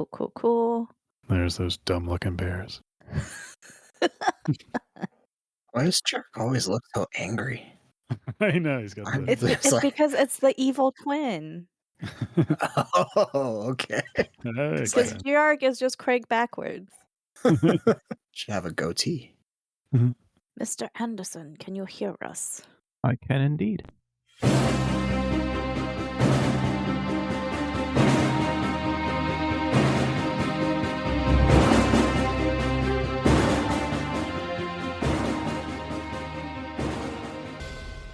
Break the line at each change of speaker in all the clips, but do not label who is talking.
Cool.
There's those dumb-looking bears.
Why does Chuck always look so angry?
I know, he's got the...
It's because it's the evil twin.
Oh, okay.
Because
Okay.
Georg is just Craig backwards.
Should have a goatee.
Mr. Anderson, can you hear us?
I can indeed.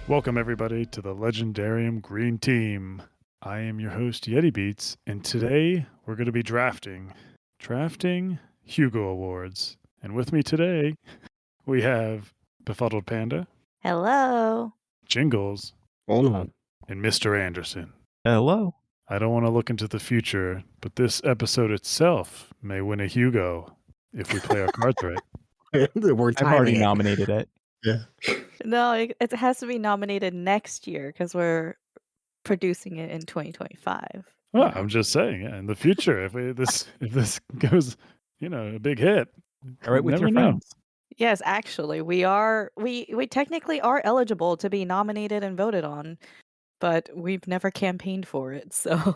Welcome, everybody, to the Legendarium Green Team. I am your host, Yettibeats, and today we're going to be drafting Hugo Awards. And with me today, we have BefuddledPanda,
Hello.
Jingalls,
Hold on.
and Mr. Anderson.
Hello.
I don't want to look into the future, but this episode itself may win a Hugo if we play our cards right.
We're
I've already
timing it.
nominated it.
Yeah.
No, it has to be nominated next year because we're producing it in 2025.
Well, I'm just saying, in the future, if this goes, a big hit,
All right, with your
never know.
friends.
Yes, actually, we technically are eligible to be nominated and voted on, but we've never campaigned for it, so.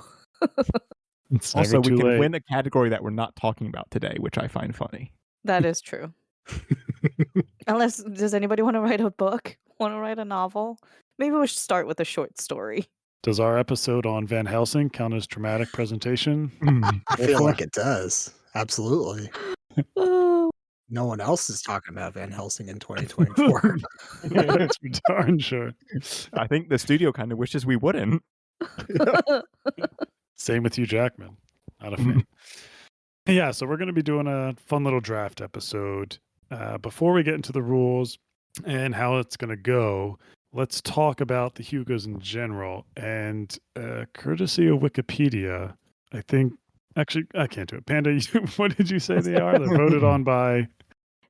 It's
Also,
never
we
too
can
late.
win a category that we're not talking about today, which I find funny.
That is true. Unless, does anybody want to write a book? Want to write a novel? Maybe we should start with a short story.
Does our episode on Van Helsing count as dramatic presentation?
I feel like it does. Absolutely.
Oh,
No one else is talking about Van Helsing in 2024.
That's for darn sure.
I think the studio kind of wishes we wouldn't.
Same with Hugh Jackman. Not a fan. Yeah, so we're going to be doing a fun little draft episode. Before we get into the rules and how it's going to go, let's talk about the Hugos in general. And courtesy of Wikipedia, I think, actually, I can't do it. Panda, what did you say they are? They're voted on by...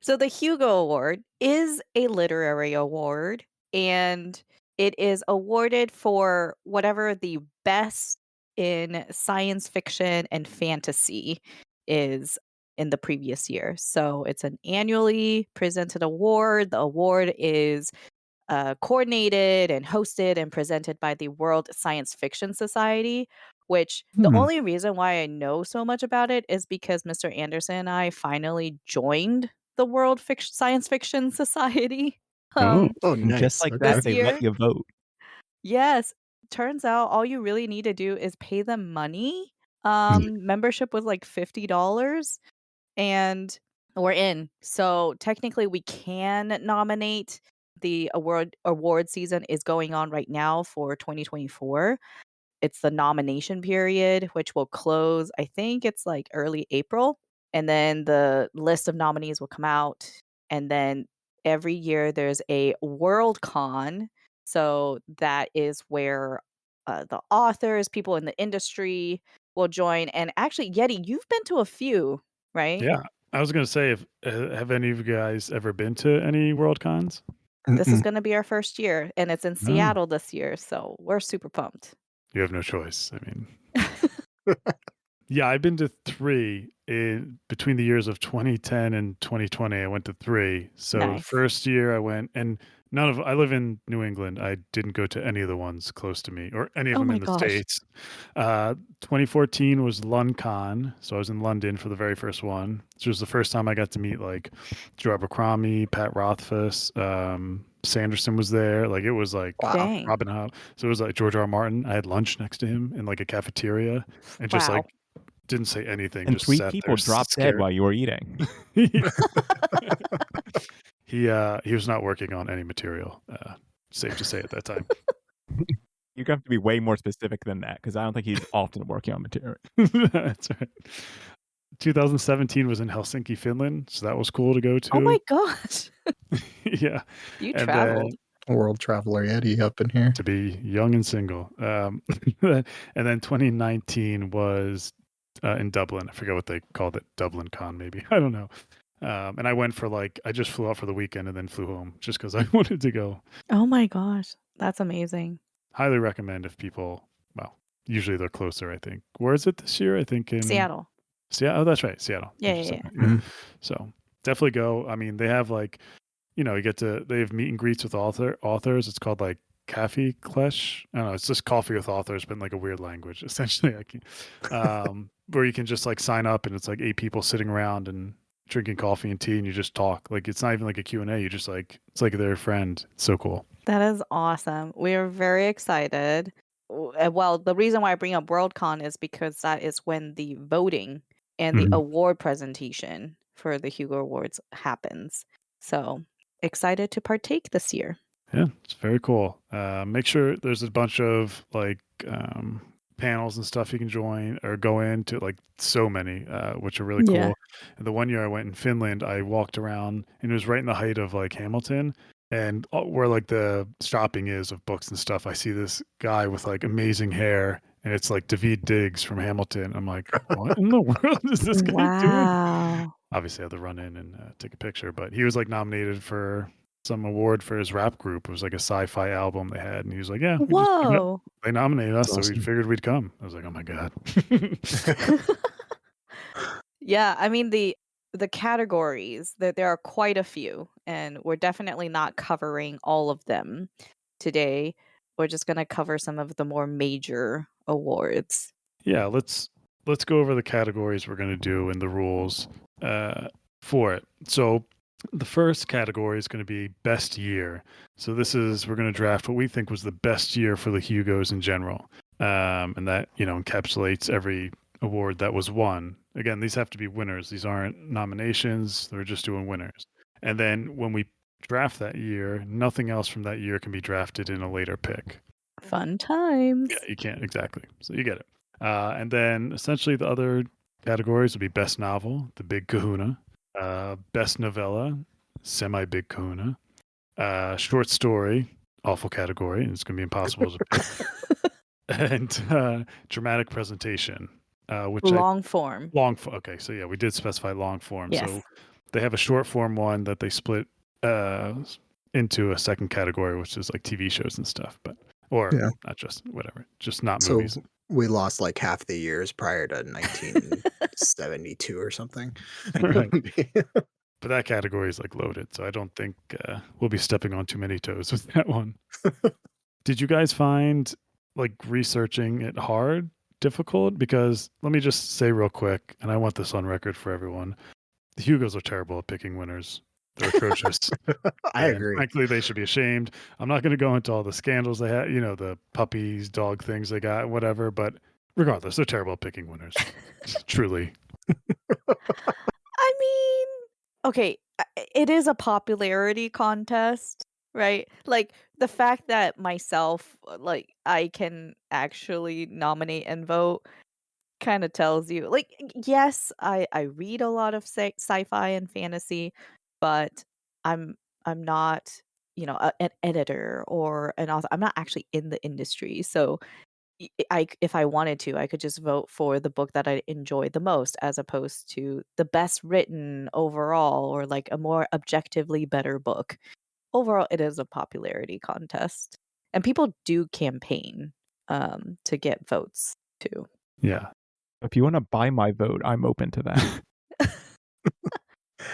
So the Hugo Award is a literary award, and it is awarded for whatever the best in science fiction and fantasy is in the previous year. So it's an annually presented award. The award is coordinated and hosted and presented by the World Science Fiction Society, which the only reason why I know so much about it is because Mr. Anderson and I finally joined the World Science Fiction Society.
Oh, nice.
Just like
Okay.
that,
This
they
year?
let you vote.
Yes. Turns out all you really need to do is pay them money. Membership was like $50 and we're in. So technically we can nominate. The award season is going on right now for 2024. It's the nomination period, which will close, I think it's like early April. And then the list of nominees will come out. And then every year there's a World Con. So that is where the authors, people in the industry will join. And actually, Yeti, you've been to a few, right?
Yeah, I was going to say, have any of you guys ever been to any World Cons?
This is going to be our first year, and it's in Seattle this year, so we're super pumped.
You have no choice. I mean, yeah, I've been to 3 between the years of 2010 and 2020. I went to 3. So the
Nice.
first year I went, and I live in New England. I didn't go to any of the ones close to me or any of
Oh
them
my
in the
gosh.
States. 2014 was LondCon. So I was in London for the very first one. This was the first time I got to meet like Joe Abercrombie, Pat Rothfuss, Sanderson was there. Like it was like
Dang.
Robin Hobb. So it was like George R. R. Martin. I had lunch next to him in like a cafeteria and just
Wow.
like didn't say anything.
And
Just
3
sat
people
there
dropped
scared.
dead while you were eating.
He was not working on any material. Safe to say at that time.
You have to be way more specific than that because I don't think he's often working on material.
That's right. 2017 was in Helsinki, Finland, so that was cool to go to.
Oh my gosh.
Yeah.
You
And
traveled.
World Traveler Yeti up in here.
To be young and single. And then 2019 was in Dublin. I forget what they called it. Dublin Con, maybe. I don't know. And I went for I just flew out for the weekend and then flew home just because I wanted to go.
Oh my gosh. That's amazing.
Highly recommend if people, well, usually they're closer, I think. Where is it this year? I think in
Seattle.
Seattle. Oh, that's right, Seattle.
Yeah,
You just
yeah,
said
yeah.
that, yeah.
Mhm.
So definitely go. I mean, they have like, they have meet and greets with authors. It's called like Cafe Klesh. I don't know. It's just coffee with authors, but in like a weird language. Essentially, where you can just like sign up and it's like 8 people sitting around and drinking coffee and tea, and you just talk. Like it's not even like a Q&A. You just like it's like their friend. It's so cool.
That is awesome. We are very excited. Well, the reason why I bring up Worldcon is because that is when the voting and the
Mhm.
award presentation for the Hugo Awards happens. So excited to partake this year.
Yeah, it's very cool. Make sure there's a bunch of like panels and stuff you can join or go into, like so many, which are really
Yeah.
cool. And the one year I went in Finland, I walked around and it was right in the height of like Hamilton and where like the shopping is of books and stuff. I see this guy with like amazing hair and it's like David Diggs from Hamilton. I'm like, what in the world is this guy doing?
Wow.
Obviously, I had to run in and take a picture, but he was like nominated for some award for his rap group. It was like a sci-fi album they had, and he was like, "Yeah,
Whoa.
they nominated us,
That's
so we
awesome.
figured we'd come." I was like, "Oh my god!"
Yeah, I mean the categories that there are quite a few, and we're definitely not covering all of them today. We're just going to cover some of the more major awards.
Yeah, let's go over the categories we're going to do and the rules uh, for it. So the first category is going to be best year. So we're going to draft what we think was the best year for the Hugos in general, and that encapsulates every award that was won. Again, these have to be winners. These aren't nominations. They're just doing winners. And then when we draft that year, nothing else from that year can be drafted in a later pick.
Fun times.
Yeah, you can't exactly. So you get it. And then essentially the other categories would be best novel, the big kahuna, best novella, semi big kahuna, short story, awful category, and it's going to be impossible to pick, and dramatic presentation, which
Long form.
okay, so yeah, we did specify long form.
Yes.
So they have a short form one that they split uh, into a second category, which is like TV shows and stuff, or
Yeah.
not just whatever, just not
So
movies.
we lost like half the years prior to 1972 or something.
Right. But that category is like loaded, so I don't think we'll be stepping on too many toes with that one. Did you guys find like researching it hard, difficult? Because let me just say real quick, and I want this on record for everyone: the Hugos are terrible at picking winners. They're atrocious.
I
And
agree.
frankly, they should be ashamed. I'm not going to go into all the scandals they had, the puppies, dog things they got, whatever. But regardless, they're terrible at picking winners. Truly.
I mean, okay, it is a popularity contest, right? Like the fact that myself, like I can actually nominate and vote kind of tells you like yes, I read a lot of sci-fi and fantasy, but I'm I'm not, an editor or an author. I'm not actually in the industry. So if I wanted to, I could just vote for the book that I enjoyed the most as opposed to the best written overall or like a more objectively better book. Overall, it is a popularity contest. And people do campaign to get votes too.
Yeah.
If you want to buy my vote, I'm open to that.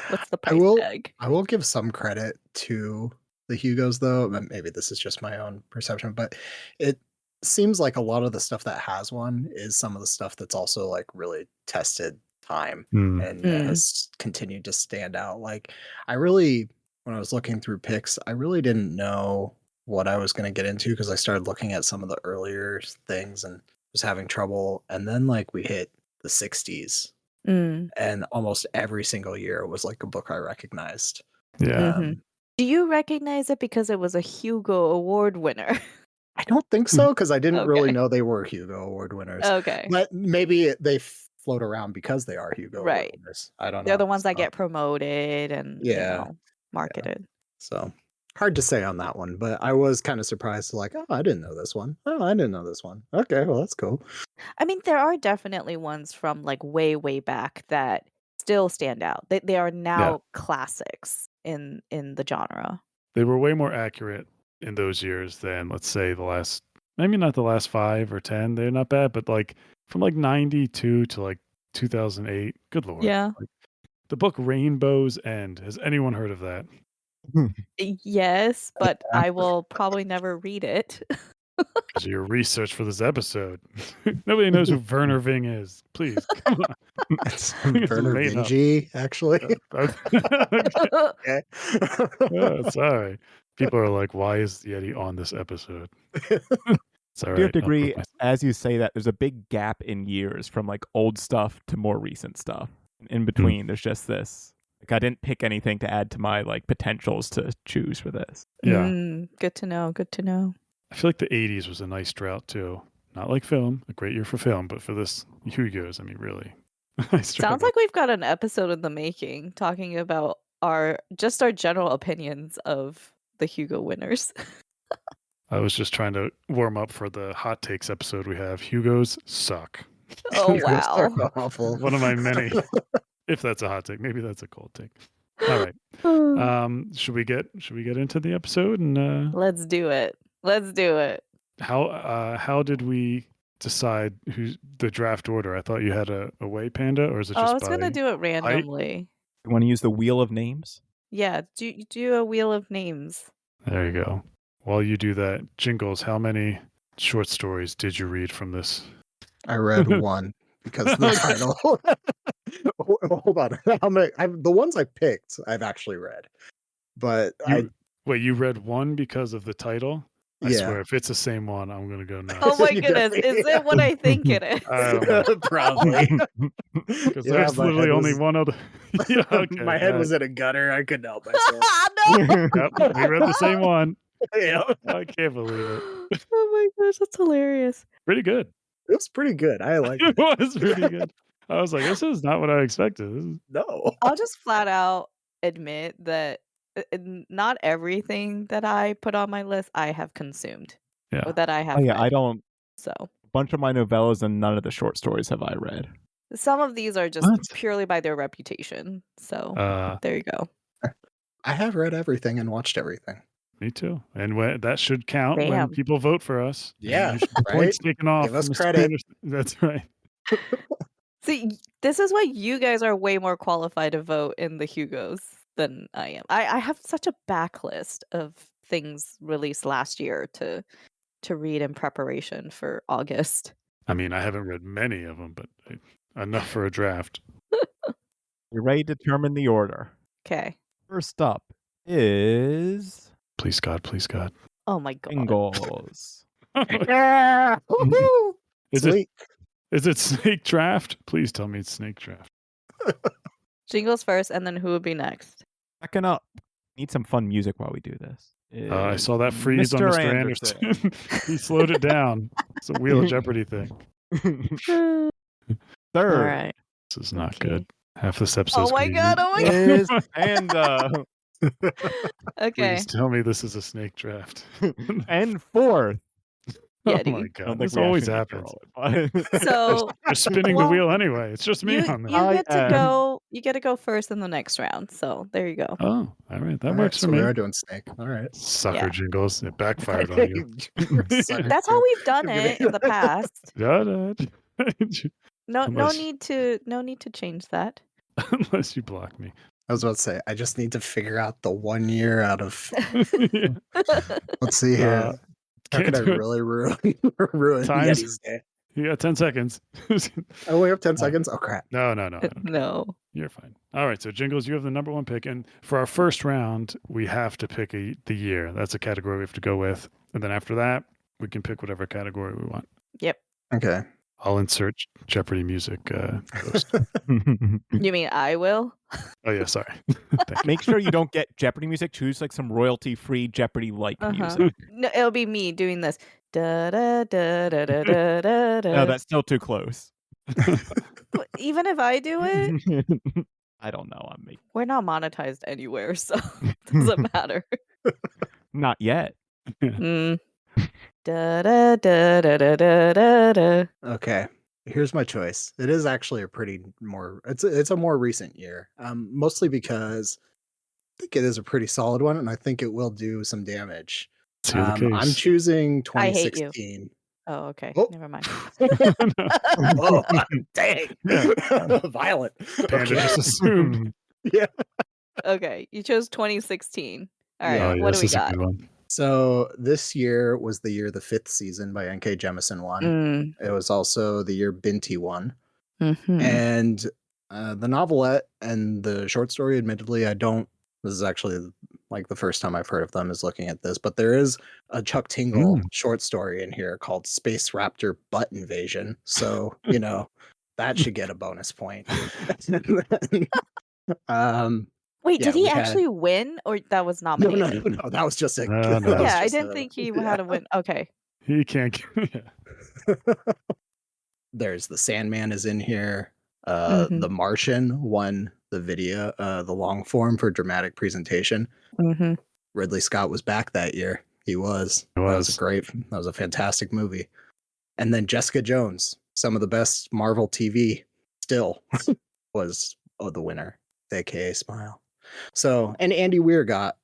What's the
I
price
will
tag?
I will give some credit to the Hugos though. Maybe this is just my own perception, but it seems like a lot of the stuff that has won is some of the stuff that's also like really tested time
Hmm.
and
Mm.
has continued to stand out. Like when I was looking through picks, I really didn't know what I was going to get into because I started looking at some of the earlier things and was having trouble. And then like we hit the 60s
Mm.
and almost every single year it was like a book I recognized.
Yeah.
Mhm. Do you recognize it because it was a Hugo Award winner?
I don't think so because I didn't really
Okay.
know they were Hugo Award winners.
Okay.
But maybe they float around because they are Hugo Award
Right.
winners. I don't
They're
know.
the ones that
So,
get promoted and,
yeah,
marketed.
so hard to say on that one, but I was kind of surprised. Like, oh, I didn't know this one. Oh, I didn't know this one. Okay, well, that's cool.
I mean, there are definitely ones from like way, way back that still stand out. They are now classics in the genre.
They were way more accurate in those years than, let's say, maybe not the last 5 or 10. They're not bad, but like from like 92 to like 2008. Good lord.
Yeah.
Like, the book Rainbow's End. Has anyone heard of that?
Yes, but I will probably never read it.
Because of your research for this episode. Nobody knows who Werner Ving is. Please, come on.
It's
It's
Werner
made up.
Vinci, actually.
Okay.
Okay.
Oh, sorry. People are like, why is Yeti on this episode? It's all
I do have
right.
to
I'll prove
agree,
myself.
as you say that, there's a big gap in years from like old stuff to more recent stuff. In between, there's just this. Like, I didn't pick anything to add to my like potentials to choose for this.
Yeah.
Good to know. Good to know.
I feel like the 80s was a nice drought too. Not like film, a great year for film, but for this Hugo's, I mean, really. Nice drought.
Sounds like we've got an episode in the making talking about our general opinions of the Hugo winners.
I was just trying to warm up for the hot takes episode we have. Hugo's suck.
Oh
Those are
wow.
awful.
One of my many. If that's a hot take, maybe that's a cold take. All right. Should we get into the episode and
Let's do it. Let's do it.
how did we decide who's the draft order? I thought you had a way, Panda, or is it
Oh,
just
I was
by
gonna do it randomly.
You want to use the wheel of names?
Yeah, do a wheel of names.
There you go. While you do that, Jingles, how many short stories did you read from this?
I read one because the title. Hold on. How many? The ones I picked, I've actually read, but
Wait, you read one because of the title? I
Yeah.
swear, if it's the same one, I'm gonna go nuts.
Oh my
You
goodness,
definitely-
is it what I think it is?
I don't know.
Probably.
Because
Yeah,
there's
my
literally
head
only
was-
one other. Yeah, okay,
My head
all
was in a gutter. I couldn't help myself.
No!
Yep, we read the same one.
Yeah.
I can't believe it.
Oh my gosh, that's hilarious.
Pretty good.
It was pretty good. I liked
It
it.
was pretty good. I was like, this is not what I expected. This is...
No.
I'll just flat out admit that not everything that I put on my list I have consumed
Yeah.
or that I have
Oh yeah,
read.
I don't.
So
A bunch of my novellas and none of the short stories have I read.
some of these are just
What?
purely by their reputation. So there you go.
I have read everything and watched everything.
Me too. And that should count when
Bam.
people vote for us. And
Yeah,
you should-
right?
Points taken off.
Give us
Mr.
credit.
Anderson. That's right.
See, this is why you guys are way more qualified to vote in the Hugos than I am. I have such a backlist of things released last year to read in preparation for August.
I mean, I haven't read many of them, but enough for a draft.
You're ready to determine the order.
Okay.
First up is
Please, God. Please, God.
Oh my god.
Jingalls.
Yeah. Woohoo!
Is it
Sweet.
is it snake draft? Please tell me it's snake draft.
Jingles first, and then who would be next?
Second up, need some fun music while we do this.
I
is
saw that freeze on Mr. Anderson. He slowed it down. It's a Wheel of Jeopardy thing.
All
Third
right.
This is not
Okay.
good. Half this episode.
Oh my god. Oh my god.
is Panda.
Okay.
Please tell me this is a snake draft.
And fourth.
Oh
Yeti.
my
I
god.
don't think
This
we
always
actually need to
happens.
roll it,
So
You're spinning
Well,
the wheel anyway. It's just me
you
on there.
get to
I
go. You get to go first in the next round. So there you go.
Oh, all right. That
All
works
right,
for
so
me.
we are doing snake. All right.
Sucker
Yeah.
Jingles. It backfired on you.
Sucker
That's how
too.
we've done it in the past. No
Unless-
need to change that.
Unless you block me.
I was about to say, I just need to figure out the 1 year out of.
Yeah.
Let's see here. How
can't
can I
do it.
really ruin
Times-
Yeti's day?
You got 10 seconds.
I only have 10 seconds. Oh crap!
No. I don't.
No.
You're fine. All right. So, Jingles, you have the number one pick. And for our first round, we have to pick the year. That's a category we have to go with. And then after that, we can pick whatever category we want.
Yep.
Okay.
I'll insert Jeopardy music. Ghost.
You mean I will?
Oh, yeah. Sorry.
Make sure you don't get Jeopardy music. Choose like some royalty-free Jeopardy-like music.
No, it'll be me doing this. Da da da da da da da.
No, that's still too close.
Even if I do it,
I don't know. I'm making
we're not monetized anywhere, so it doesn't matter.
not yet.
Mm. Da da da da da da da da.
Okay. Here's my choice. It is actually a pretty more. It's a more recent year. Mostly because I think it is a pretty solid one, and I think it will do some damage.
See the case.
I'm choosing
I hate you.
2016.
Oh, okay.
Oh.
Never mind.
No.
Oh, dang.
Yeah.
Violent.
Panda
Okay.
just assumed.
Yeah.
Okay, you chose 2016. All
Yeah.
right,
Oh, yeah,
what do
this
we
is a
got?
good one.
So this year was the year the 5th season by N.K. Jemisin won.
Mm.
It was also the year Binti won.
Mm-hmm.
And the novelette and the short story, admittedly, this is actually like the first time I've heard of them is looking at this, but there is a Chuck Tingle short story in here called Space Raptor Butt Invasion. So, that should get a bonus point.
Wait,
Yeah,
did he
we had
actually win, or that was
no,
nominated?
that was just a
No,
that
no.
was
Yeah, I
just
didn't
a
think he
yeah.
had a win. Okay.
He can't. Yeah.
There's the Sandman is in here.
Mhm.
The Martian won the video, the long form for dramatic presentation.
Mm-hmm.
Ridley Scott was back that year. He was.
It
That was
was.
that was a fantastic movie. And then Jessica Jones, some of the best Marvel TV still was the winner, aka Smile. So, and Andy Weir got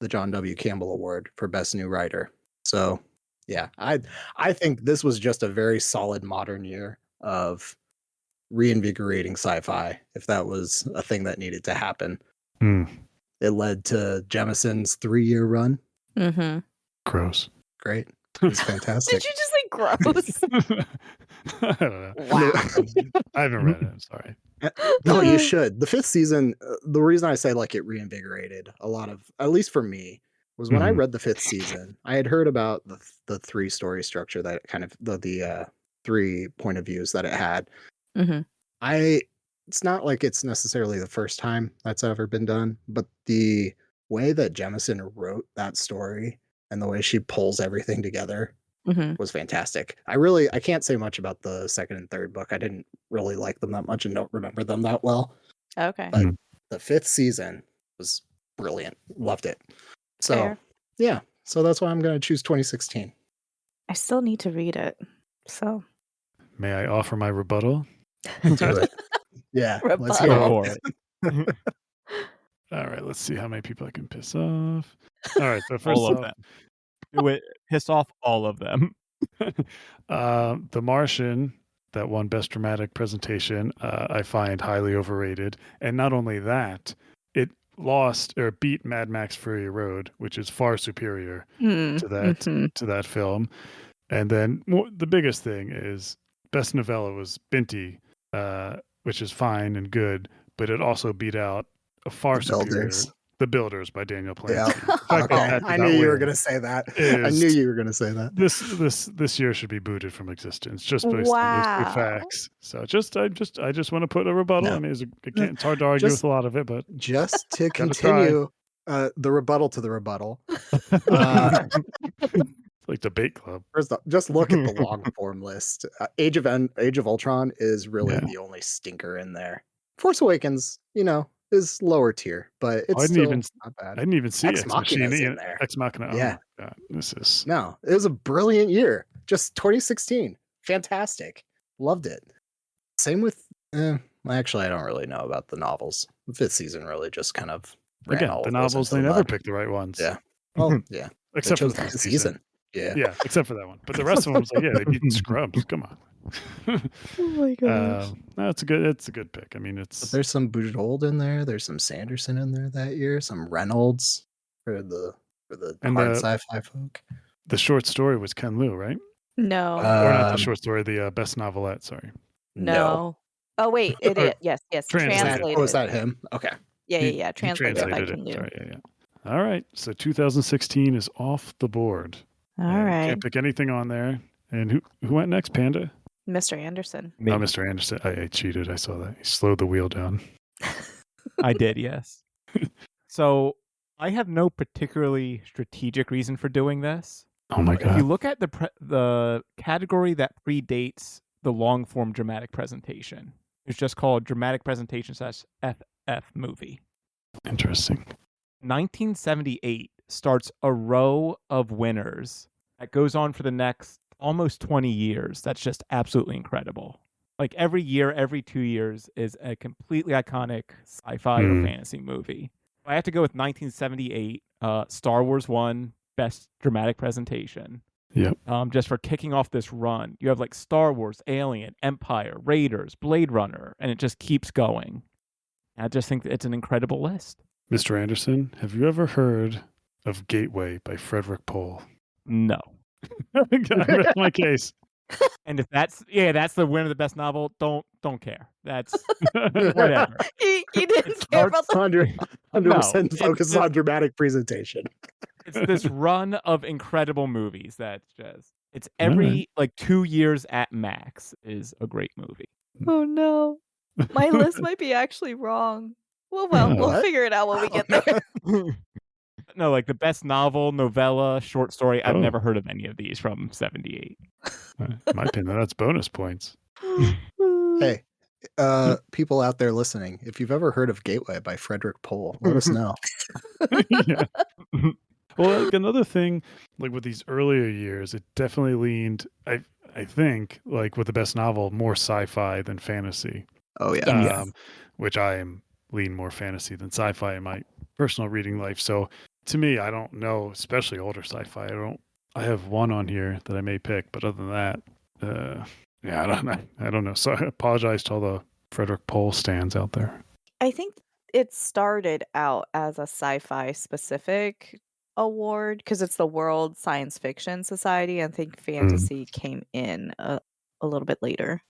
the John W. Campbell Award for Best New Writer. So, yeah, I think this was just a very solid modern year of reinvigorating sci-fi, if that was a thing that needed to happen.
Mm,
It led to Jemison's 3-year run.
Mm-hmm.
gross.
Great. It's
Did
fantastic.
you just say gross?
I don't know.
Wow.
I haven't read it. I'm sorry.
No, you should. The 5th season, the reason I say like it reinvigorated a lot of, at least for me, was when I
Mhm.
read the 5th season, I had heard about the 3-story structure that kind of the 3 point of views that it had.
Mm-hmm.
It's not like it's necessarily the first time that's ever been done, but the way that Jemison wrote that story and the way she pulls everything together
Mm-hmm.
was fantastic. I can't say much about the 2nd and 3rd book. I didn't really like them that much and don't remember them that well.
Okay.
But
Mm.
the 5th season was brilliant. Loved it. So,
Fair.
yeah. So that's why I'm going to choose 2016.
I still need to read it. So
May I offer my rebuttal?
Do it. Yeah. Let's hear
Rebuttal.
Go
it.
for it.
All right, let's see how many people I can piss off. All right, so first
All of
off,
them. Do it. Piss off all of them.
The Martian that won Best Dramatic Presentation, I find highly overrated. And not only that, it lost or beat Mad Max Fury Road, which is far superior to that film. And then the biggest thing is Best Novella was Binti, which is fine and good, but it also beat out a far
The
superior
Builders.
The Builders by Daniel
Yeah.
Plansky. The fact
Okay.
that
I
did
knew
not
you were
win
going to say that. I
is
knew you were going to say that.
this year should be booted from existence just based on those two
Wow.
facts. So I just want to put a rebuttal.
No.
I mean, it's hard to argue
Just-
with a lot of it, but
Just to
Gotta try.
continue the rebuttal to the rebuttal.
it's like debate club.
First off, just look at the long form list. Age of Ultron is really
Yeah.
the only stinker in there. Force Awakens, is lower tier, but it's
I didn't
still
even
not bad.
I didn't even see
Ex
Ex
Machina's
Machina.
in there.
Ex Machina.
Yeah.
Oh my God, this is
No, it was a brilliant year. Just 2016. Fantastic. Loved it. Same with actually I don't really know about the novels. The 5th season really just kind of ran
again
all
the
of those
novels.
into
They
the
never
mud.
pick the right ones.
Yeah. Well, yeah. They
except for
chose
the
that
fifth
season. Yeah.
Yeah, except for that one. But the rest of them was like, yeah, they beat Scrubs. Come on.
Oh my gosh.
No, it's a good pick. I mean,
But
it's
there's some Bujold in there. There's some Sanderson in there that year. Some Reynolds for the
And
hard
the-
sci-fi folk.
the short story was Ken Liu, right?
No.
Or not the short story, the best novelette. Sorry.
No. Oh wait, it
Or
is. Yes.
translated.
Is that him? Okay.
Yeah.
He
Translated by
it.
Ken Liu.
Sorry, yeah. All right. So 2016 is off the board.
All
You
right.
can't pick anything on there. And who went next? Panda?
Mr. Anderson.
Me.
Oh, Mr. Anderson. I cheated. I saw that. He slowed the wheel down.
I did, yes. So I have no particularly strategic reason for doing this.
Oh my
If you
God.
look at the category that predates the long form dramatic presentation, it's just called dramatic presentation / FF movie.
Interesting.
1978 starts a row of winners that goes on for the next almost 20 years. That's just absolutely incredible. Like every year, every 2 years is a completely iconic sci-fi or fantasy movie. I have to go with 1978. Star Wars won Best Dramatic Presentation.
Yep.
Just for kicking off this run. You have like Star Wars, Alien, Empire, Raiders, Blade Runner, and it just keeps going. I just think it's an incredible list.
Mr. Anderson, have you ever heard of Gateway by Frederick Pohl?
No.
I rest my case.
And if that's the winner of the best novel, don't care. That's whatever.
He didn't care about the
100% focus on dramatic presentation.
It's this run of incredible movies that's just it's every like 2 years at max is a great movie.
Oh no. My list might be actually wrong. Well, we'll
What?
figure it out when we get there.
No, like the best novel, novella, short story. I've never heard of any of these from 78.
In my opinion, that's bonus points.
Hey, people out there listening, if you've ever heard of Gateway by Frederick Pohl, let us know.
Yeah. Well, like another thing, like with these earlier years, it definitely leaned, I think, like with the best novel, more sci-fi than fantasy.
Oh yeah.
Yes.
Which I am lean more fantasy than sci-fi in my personal reading life. So to me, I don't know, especially older sci-fi. I have one on here that I may pick, but other than that, yeah, I don't know. So I apologize to all the Frederick Pohl stands out there.
I think it started out as a sci-fi specific award because it's the World Science Fiction Society. I think fantasy came in a little bit later.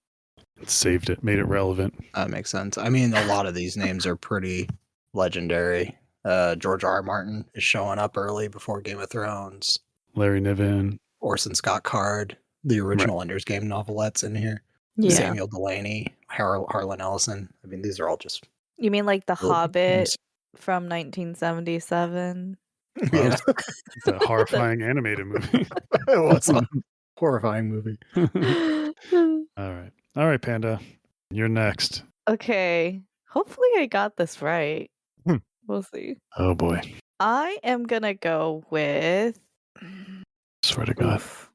It saved it, made it relevant.
That makes sense. I mean, a lot of these names are pretty legendary. George R. R. Martin is showing up early before Game of Thrones.
Larry Niven.
Orson Scott Card, the original Ender's Game novelettes in here.
Yeah.
Samuel Delaney, Harlan Ellison. I mean, these are all just...
You mean like The
Really
Hobbit
nice.
from 1977?
Yeah.
It's a horrifying animated movie.
It was a horrifying movie.
All right, Panda. You're next.
Okay. Hopefully I got this right. We'll see.
Oh boy.
I am gonna go with...
Swear to God.
Oof.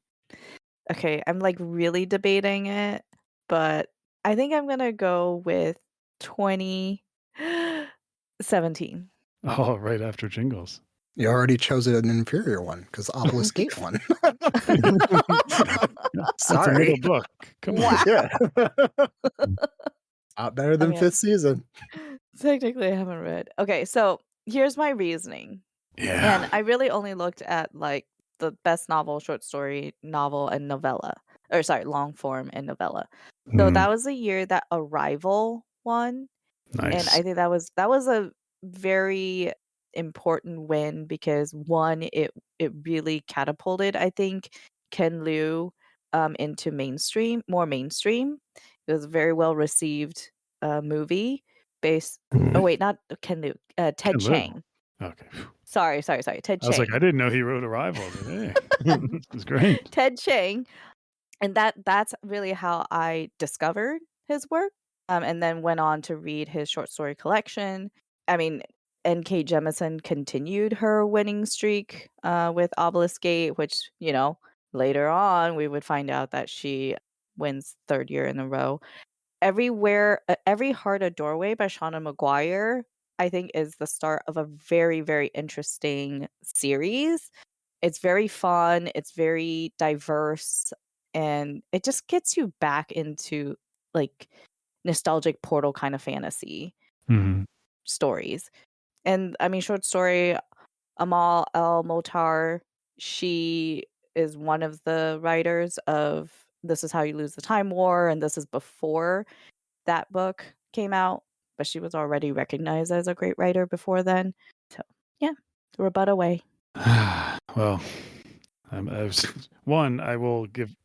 Okay, I'm like really debating it, but I think I'm gonna go with 2017.
Oh, right after Jingalls.
You already chose an inferior one because Obelisk Gate won.
That's a
Sorry.
middle book. Come on.
Wow.
Yeah. Not better than
I mean,
fifth season.
Technically, I haven't read. Okay, so here's my reasoning.
Yeah.
And I really only looked at like the best novel, short story, novel, and novella. Or sorry, long form and novella. So that was the year that Arrival won.
Nice.
And I think that was a very important win because one, it really catapulted, I think, Ken Liu into more mainstream. It was a very well received movie based. Oh wait, not Ken Liu, Ted
Ken Liu.
Chiang.
Okay.
Sorry, Ted Chiang.
I was like, I didn't know he wrote Arrival. Hey, this is great.
Ted Chiang, and that's really how I discovered his work. And then went on to read his short story collection. I mean, N.K. Jemisin continued her winning streak with Obelisk Gate, which, you know, later on we would find out that she wins third year in a row. Every Heart a Doorway by Shauna Maguire, I think, is the start of a very, very interesting series. It's very fun. It's very diverse. And it just gets you back into like nostalgic portal kind of fantasy stories. And I mean, short story, Amal El Motar, she is one of the writers of This Is How You Lose the Time War, and this is before that book came out, but she was already recognized as a great writer before then. So yeah, rebut away.
Well, I will give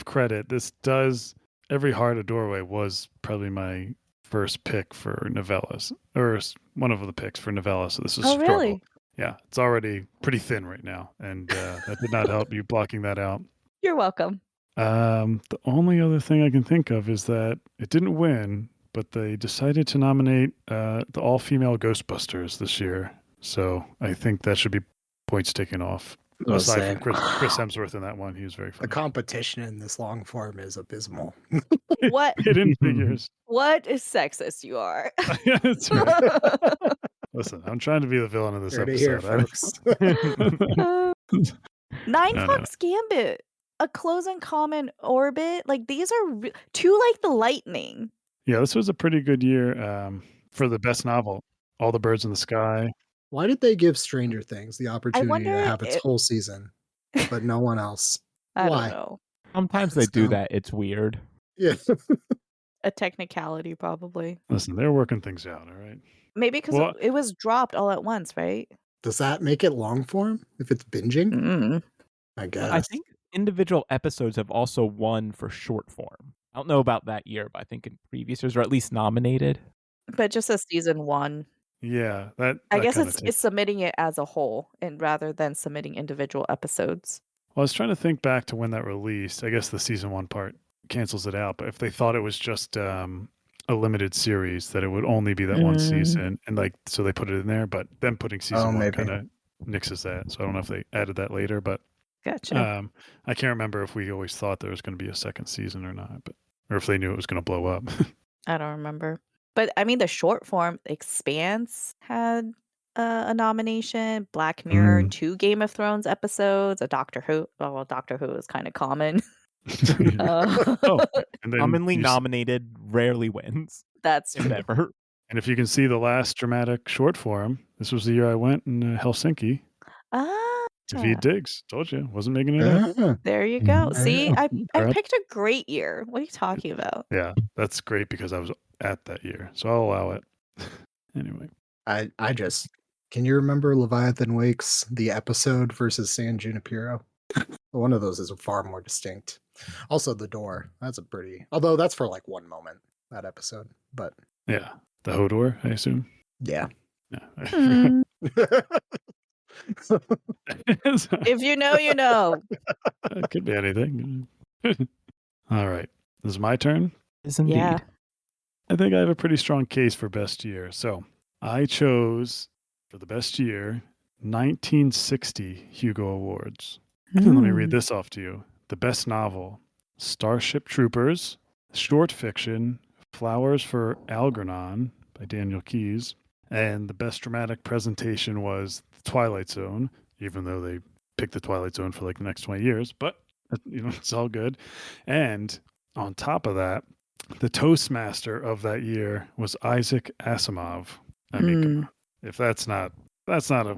credit. This does Every Heart a Doorway was probably my first pick for novellas, or one of the picks for novellas. So this is struggle.
Really?
Yeah, it's already pretty thin right now, and that did not help you blocking that out.
You're welcome.
The only other thing I can think of is that it didn't win, but they decided to nominate the all-female Ghostbusters this year. So I think that should be points taken off. Aside from Chris Hemsworth in that one, he was very funny.
The competition in this long form is abysmal.
What?
Hidden Figures.
What is sexist you are?
That's right. Listen, I'm trying to be the villain of this
Heard it
episode.
here, folks.
Nine Fox Gambit a close and common orbit. Like these are too like the lightning.
Yeah, this was a pretty good year for the best novel. All the Birds in the Sky.
Why did they give Stranger Things the
I
opportunity to
wonder
have its
if
whole season, but no one else?
I don't
Why?
know.
Sometimes they
It's
do
dumb.
that. It's weird.
Yeah.
A technicality probably.
Listen, they're working things out, all right?
Maybe because
Well,
it was dropped all at once, right?
Does that make it long form if it's binging?
Mm.
I
But I
guess.
think individual episodes have also won for short form. I don't know about that year, but I think in previous years, or at least nominated.
But just as season 1.
yeah, that
I
that
guess
kind of
it's
takes.
submitting it as a whole and rather than submitting individual episodes.
Well, I was trying to think back to when that released. I guess the season 1 part cancels it out, but if they thought it was just a limited series, that it would only be that one season, and like so they put it in there, but them putting season 1
maybe.
kind of nixes that. So I don't know if they added that later, but
Gotcha.
I can't remember if we always thought there was going to be a second season or not, or if they knew it was going to blow up.
I don't remember. But I mean, the short form Expanse had a nomination. Black Mirror, 2 Game of Thrones episodes, a Doctor Who. Well, Doctor Who is kind of common.
Oh, and then
Commonly nominated, rarely wins,
That's
if
true.
ever.
and if you can see the last dramatic short form, this was the year I went in Helsinki.
Ah,
David Diggs, told you, wasn't making it up.
Ah,
there you go.
There you
See,
go.
I
Crap.
picked a great year. What are you talking about?
Yeah, that's great because I was at that year, so I'll allow it. Anyway,
I just can you remember Leviathan Wakes, the episode versus San Junipero? One of those is far more distinct. Also, The Door. That's a pretty, although that's for like one moment, that episode. But
yeah, the Hodor, I assume.
yeah.
Yeah.
Hmm.
So,
If you know, you know.
it could be anything. All right, this is my turn.
Yes, indeed.
Yeah.
I think I have a pretty strong case for best year. So I chose for the best year 1960 Hugo Awards. Let me read this off to you. The best novel, Starship Troopers. Short fiction, Flowers for Algernon by Daniel Keyes. And the best dramatic presentation was The Twilight Zone, even though they picked The Twilight Zone for like the next 20 years. But, it's all good. And on top of that, the Toastmaster of that year was Isaac Asimov. I mean, come on. If that's not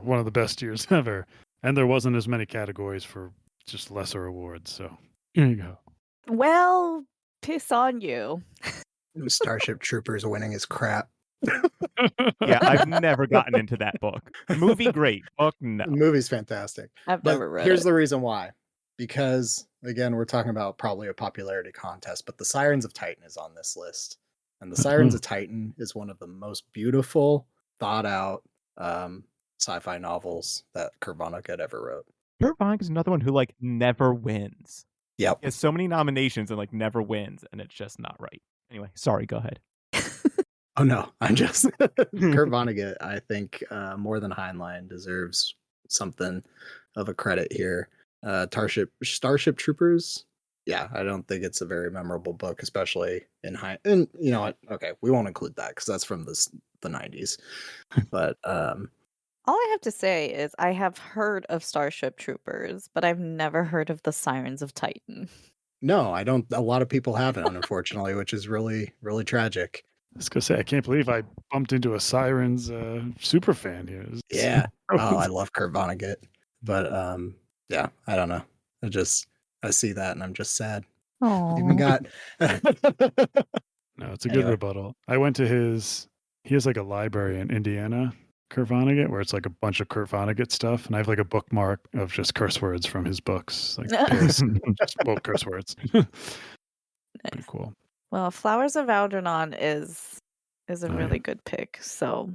one of the best years ever. And there wasn't as many categories for just lesser awards. So here you go.
Well, piss on you.
Starship Troopers winning is crap.
Yeah, I've never gotten into that book. Movie, great. Book, no.
The movie's fantastic.
I've
But
never read
here's
it.
the reason why. Because, again, we're talking about probably a popularity contest, but The Sirens of Titan is on this list. And The Sirens of Titan is one of the most beautiful, thought out sci-fi novels that Kurt Vonnegut ever wrote.
Kurt Vonnegut is another one who like never wins.
Yep.
He has so many nominations and like never wins, and it's just not right. Anyway, sorry, go ahead.
Oh no, I'm just Kurt Vonnegut. I think more than Heinlein deserves something of a credit here. Starship Troopers. Yeah, I don't think it's a very memorable book, especially in And you know what? Okay, we won't include that because that's from the 90s. But
All I have to say is I have heard of Starship Troopers, but I've never heard of the Sirens of Titan.
no, I don't. A lot of people haven't, unfortunately, which is really, really tragic.
I was gonna say I can't believe I bumped into a Sirens super fan here.
Yeah. Oh, I love Kurt Vonnegut, but yeah, I don't know. I see that and I'm just sad.
Oh,
Even got
No, it's a good
Anyway.
rebuttal. I went to he has like a library in Indiana, Kurt Vonnegut, where it's like a bunch of Kurt Vonnegut stuff, and I have like a bookmark of just curse words from his books, like just both curse words. Pretty cool.
Well, Flowers of Algernon is a
Oh,
really good pick. So,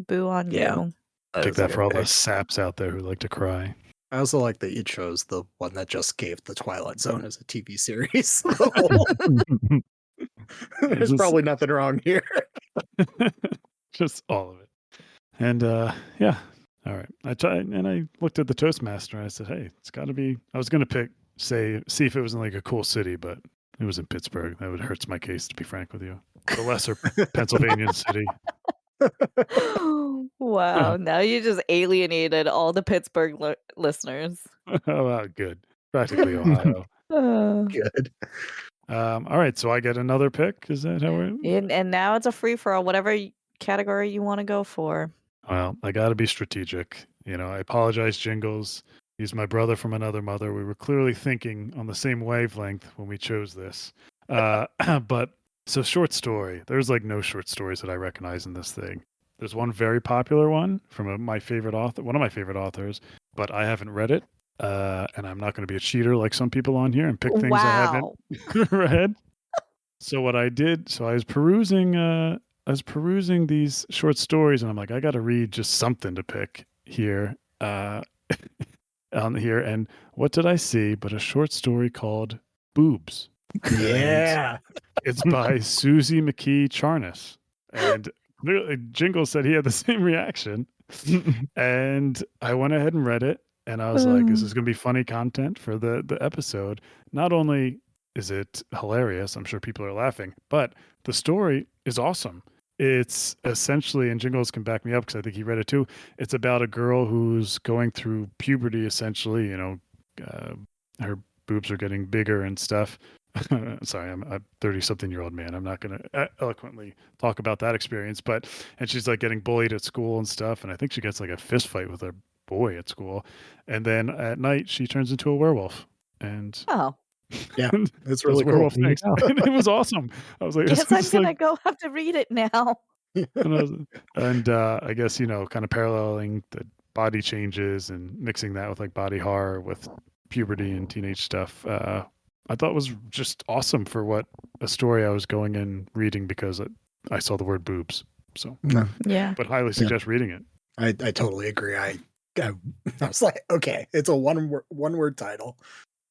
boo on
Yeah.
you.
Take that for all the saps out there who like to cry.
I also like that you chose the one that just gave the Twilight Zone as a TV series. There's
Just-
probably nothing wrong here.
Just all of it. And yeah. All right. I tried and I looked at the Toastmaster and I said, hey, it's gotta be I was gonna see if it was in like a cool city, but it was in Pittsburgh. That would hurts my case, to be frank with you. The lesser Pennsylvania city.
Wow, now you just alienated all the Pittsburgh listeners.
Oh, wow, good. Practically Ohio.
Good.
All right, so I get another pick. Is that how we're?
And now it's a free for all, whatever category you want to go for.
Well, I got to be strategic. I apologize, Jingles. He's my brother from another mother. We were clearly thinking on the same wavelength when we chose this. But so short story. There's like no short stories that I recognize in this thing. There's one very popular one from one of my favorite authors, but I haven't read it. And I'm not going to be a cheater like some people on here and pick things I haven't read. So what I did, I was perusing these short stories, and I'm like, I got to read just something to pick here, on here. And what did I see but a short story called Boobs?
Yeah.
It's by Susie McKee Charnas. And literally, Jingle said he had the same reaction. And I went ahead and read it. And I was like, this is going to be funny content for the episode. Not only is it hilarious, I'm sure people are laughing, but the story is awesome. It's essentially, and Jingles can back me up because I think he read it too. It's about a girl who's going through puberty, essentially. Her boobs are getting bigger and stuff. Sorry, I'm a 30-something-year-old man. I'm not going to eloquently talk about that experience, and she's like getting bullied at school and stuff. And I think she gets like a fist fight with a boy at school. And then at night, she turns into a werewolf. And
yeah, it's really cool.
Werewolf things. And it was awesome. I was like,
guess I'm gonna go have to read it now.
and I guess kind of paralleling the body changes and mixing that with like body horror with puberty and teenage stuff. I thought was just awesome for what a story I was going in reading because I saw the word boobs. So
yeah,
but highly suggest reading it.
I totally agree. I was like, okay, it's a one word title,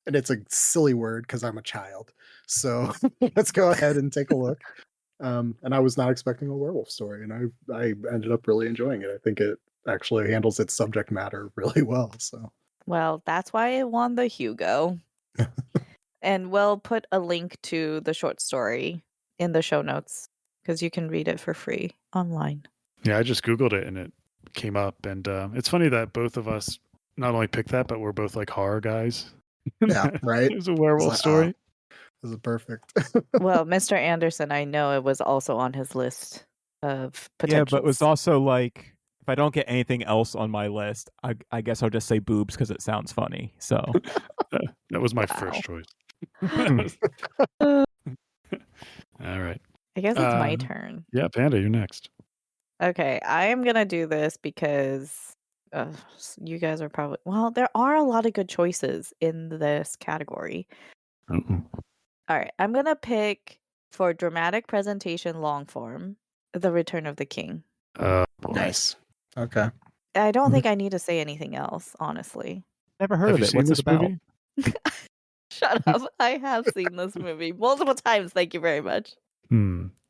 and it's a silly word because I'm a child. So let's go ahead and take a look. And I was not expecting a werewolf story, and I ended up really enjoying it. I think it actually handles its subject matter really well. So
well, that's why it won the Hugo. And we'll put a link to the short story in the show notes because you can read it for free online.
Yeah, I just Googled it and it came up. And it's funny that both of us not only picked that, but we're both like horror guys.
Yeah, right.
It's a werewolf story.
This is perfect.
Well, Mr. Anderson, I know it was also on his list of potentials.
Yeah, but it was also like, if I don't get anything else on my list, I guess I'll just say boobs because it sounds funny. So
that was my first choice. All right.
I guess it's my turn.
Yeah, Panda, you're next.
Okay, I am going to do this because you guys are probably... Well, there are a lot of good choices in this category.
Uh-oh.
All right, I'm going to pick for dramatic presentation long form, The Return of the King.
Nice. Okay.
I don't think I need to say anything else, honestly.
Never heard of it. What's it about?
Movie?
Shut up. I have seen this movie multiple times. Thank you very much.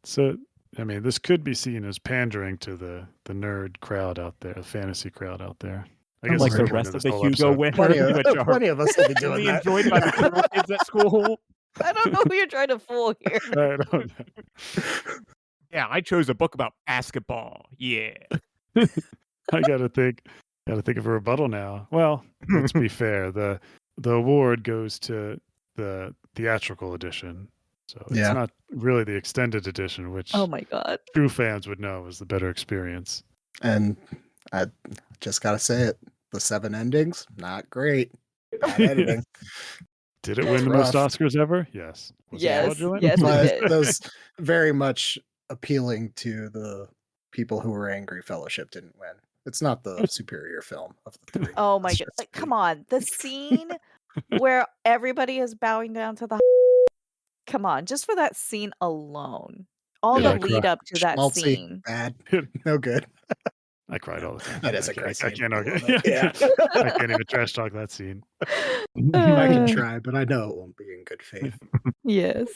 So, I mean, this could be seen as pandering to the nerd crowd out there, the fantasy crowd out there. I guess
like
it's
the
point
rest of the
whole
Hugo
episode.
winners, which are
Plenty of us will be doing
really
that.
enjoyed by the little kids at school.
I don't know who you're trying to fool here.
I don't know.
Yeah, I chose a book about basketball. Yeah.
I gotta think of a rebuttal now. Well, let's be fair. The award goes to the theatrical edition. So it's not really the extended edition, which
Oh my god.
true fans would know is the better experience.
And I just gotta say it, the 7 endings, not great. Bad editing.
Did it win the most Oscars ever? Yes. Was it
Yes.
fraudulent?
Yes,
But
it did.
those very much appealing to the people who were angry Fellowship didn't win. It's not the superior film of the 3.
Oh my
Let's
god.
just
Like,
be-
come on. The scene where everybody is bowing down to the... Come on. Just for that scene alone. All
Yeah,
the lead up to that
Schmaltzy,
scene.
bad, no good.
I cried all the time.
That is a
I
great
can't
scene.
argue.
I love it. Yeah.
I can't even trash talk that scene.
I can try, but I know it won't be in good faith.
Yes.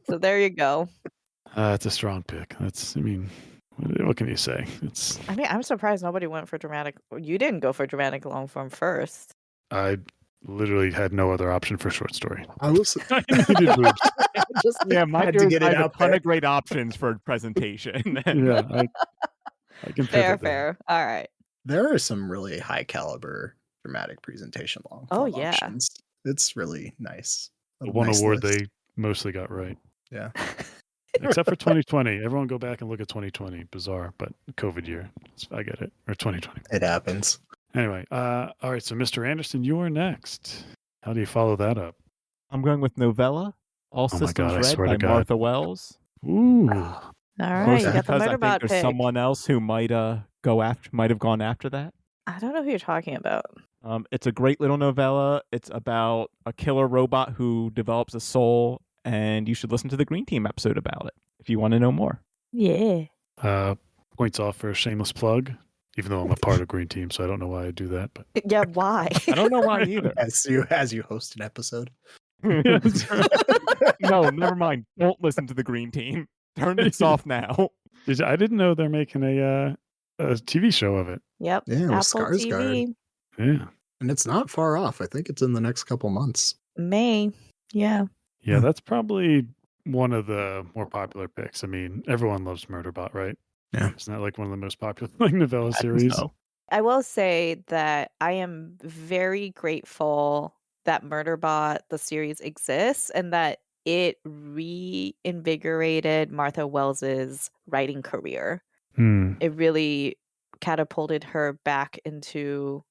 So there you go.
It's a strong pick. What can you say?
I mean, I'm surprised nobody went for dramatic. You didn't go for dramatic long form first.
I literally had no other option for short story.
I was
I needed boobs.
Yeah, my
had to
dude,
get
I
it
have a
out
ton
there.
of great options for presentation.
Yeah, I can
Fair,
pivot there.
fair. All right.
There are some really high caliber dramatic presentation long
Oh,
form
yeah.
options. It's really nice. A
The one
nice
award
list.
they mostly got right.
Yeah.
Except for 2020. Everyone go back and look at 2020. Bizarre, but COVID year. I get it. Or 2020.
It happens.
Anyway, all right. So, Mr. Anderson, you are next. How do you follow that up?
I'm going with Novella, All
Oh my God,
Systems
I
Red
swear
by
to God.
Martha Wells.
Ooh.
Ah,
All right,
Mostly
you got the
because I think
Murderbot
there's
pick.
someone else who might have gone after that.
I don't know who you're talking about.
It's a great little novella. It's about a killer robot who develops a soul, and you should listen to the Green Team episode about it if you want to know more.
Yeah.
Points off for a shameless plug, even though I'm a part of Green Team, so I don't know why I do that. But
Yeah, why?
I don't know why either.
as you host an episode.
No, never mind. Don't listen to the Green Team. Turn this off now.
I didn't know they're making a TV show of it.
Yep.
Yeah, with
Apple
Skarsgård.
TV.
Yeah.
And it's not far off. I think it's in the next couple months.
May. Yeah.
Yeah, that's probably one of the more popular picks. I mean, everyone loves Murderbot, right?
Yeah.
Isn't that like one of the most popular like novella series?
So,
I will say that I am very grateful that Murderbot, the series, exists and that it reinvigorated Martha Wells's writing career.
Hmm.
It really catapulted her back into,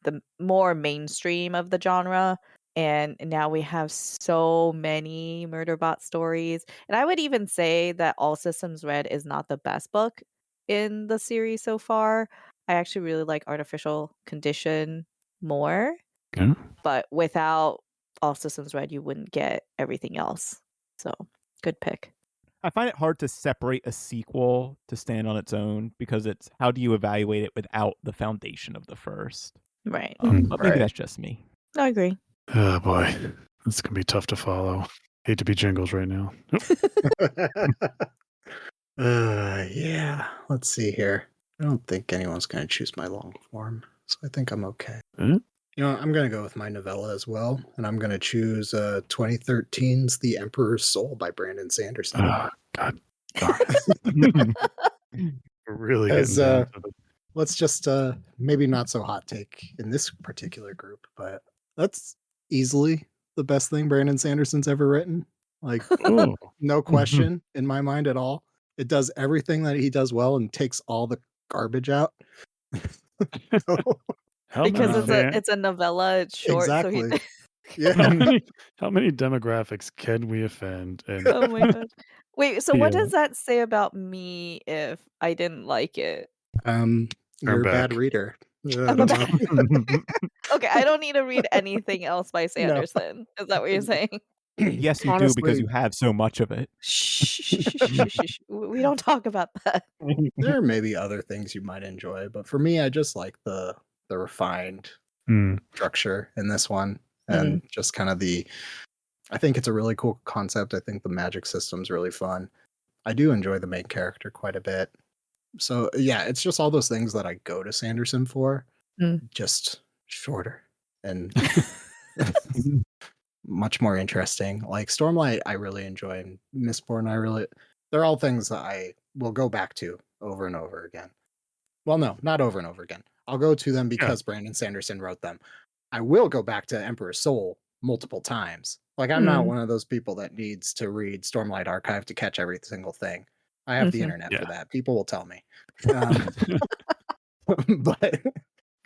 the more mainstream of the genre. And now we have so many Murderbot stories. And I would even say that All Systems Red is not the best book in the series so far. I actually really like Artificial Condition more.
Yeah.
But without All Systems Red, you wouldn't get everything else. So, good pick.
I find it hard to separate a sequel to stand on its own because it's how do you evaluate it without the foundation of the first?
Right.
But maybe that's just me.
I agree.
Oh boy, this can be tough to follow. Hate to be Jingles right now.
Yeah. Let's see here. I don't think anyone's going to choose my long form, so I think I'm okay.
Eh?
You know, I'm going to go with my novella as well, and I'm going to choose 2013's The Emperor's Soul by Brandon Sanderson.
Oh, God darn it. We're really getting
As,
down to the...
Let's just maybe not so hot take in this particular group, but that's easily the best thing Brandon Sanderson's ever written. Like,
Oh.
no question in my mind at all. It does everything that he does well and takes all the garbage out. So,
How
Because
many
it's a novella, it's short, so
exactly.
he
how
Yeah.
many demographics can we offend? And
Oh my gosh. Wait, so what
Yeah.
does that say about me if I didn't like it?
You're a bad
back.
reader. I
I'm a
don't know.
Okay, I don't need to read anything else by
No.
Sanderson. Is that what you're saying?
Yes, you do because you have so much of it.
Shh. We don't talk about that.
There may be other things you might enjoy, but for me, I just like the refined
Hmm.
structure in this one, and just kind of I think it's a really cool concept. I think the magic system's really fun. I do enjoy the main character quite a bit. So yeah, it's just all those things that I go to Sanderson for, just shorter and much more interesting. Like Stormlight, I really enjoy, and Mistborn, they're all things that I will go back to over and over again. Well, no, not over and over again. I'll go to them because Brandon Sanderson wrote them. I will go back to Emperor's Soul multiple times. Like, I'm not one of those people that needs to read Stormlight Archive to catch every single thing. I have the internet for that. People will tell me. But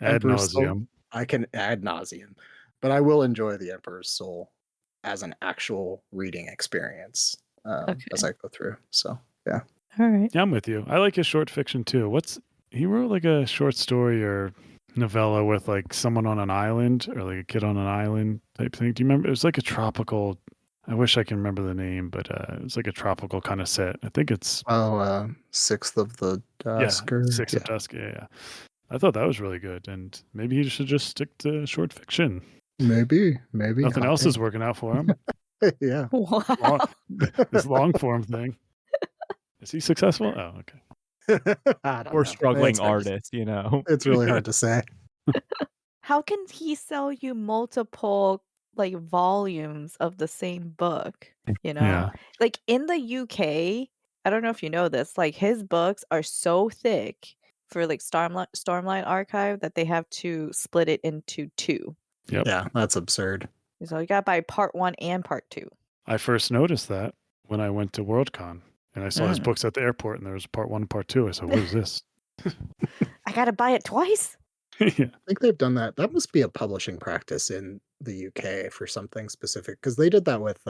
Ad
Emperor's Soul,
nauseum.
I can ad nauseum. But I will enjoy the Emperor's Soul as an actual reading experience as I go through. So, yeah.
All right.
Yeah, I'm with you. I like his short fiction too. He wrote like a short story or novella with like someone on an island or like a kid on an island type thing. Do you remember? It was like a tropical. I wish I can remember the name, but it was like a tropical kind of set. I think it's
Sixth of the Dusk.
yeah, Sixth of Dusk. Yeah. I thought that was really good, and maybe he should just stick to short fiction.
Maybe.
Nothing else is working out for him.
Yeah.
Wow.
This long form thing. Is he successful? Oh, okay.
Or struggling artist,
It's really hard to say.
How can he sell you multiple like volumes of the same book?
Yeah.
Like in the UK, I don't know if you know this, like his books are so thick for like Stormlight Archive that they have to split it into two.
Yep.
Yeah, that's absurd.
So you got to buy part 1 and part 2.
I first noticed that when I went to Worldcon and I saw his books at the airport and there was part 1 and part 2. I said, what is this?
I got to buy it twice?
Yeah.
I think they've done that. That must be a publishing practice in the UK for something specific, because they did that with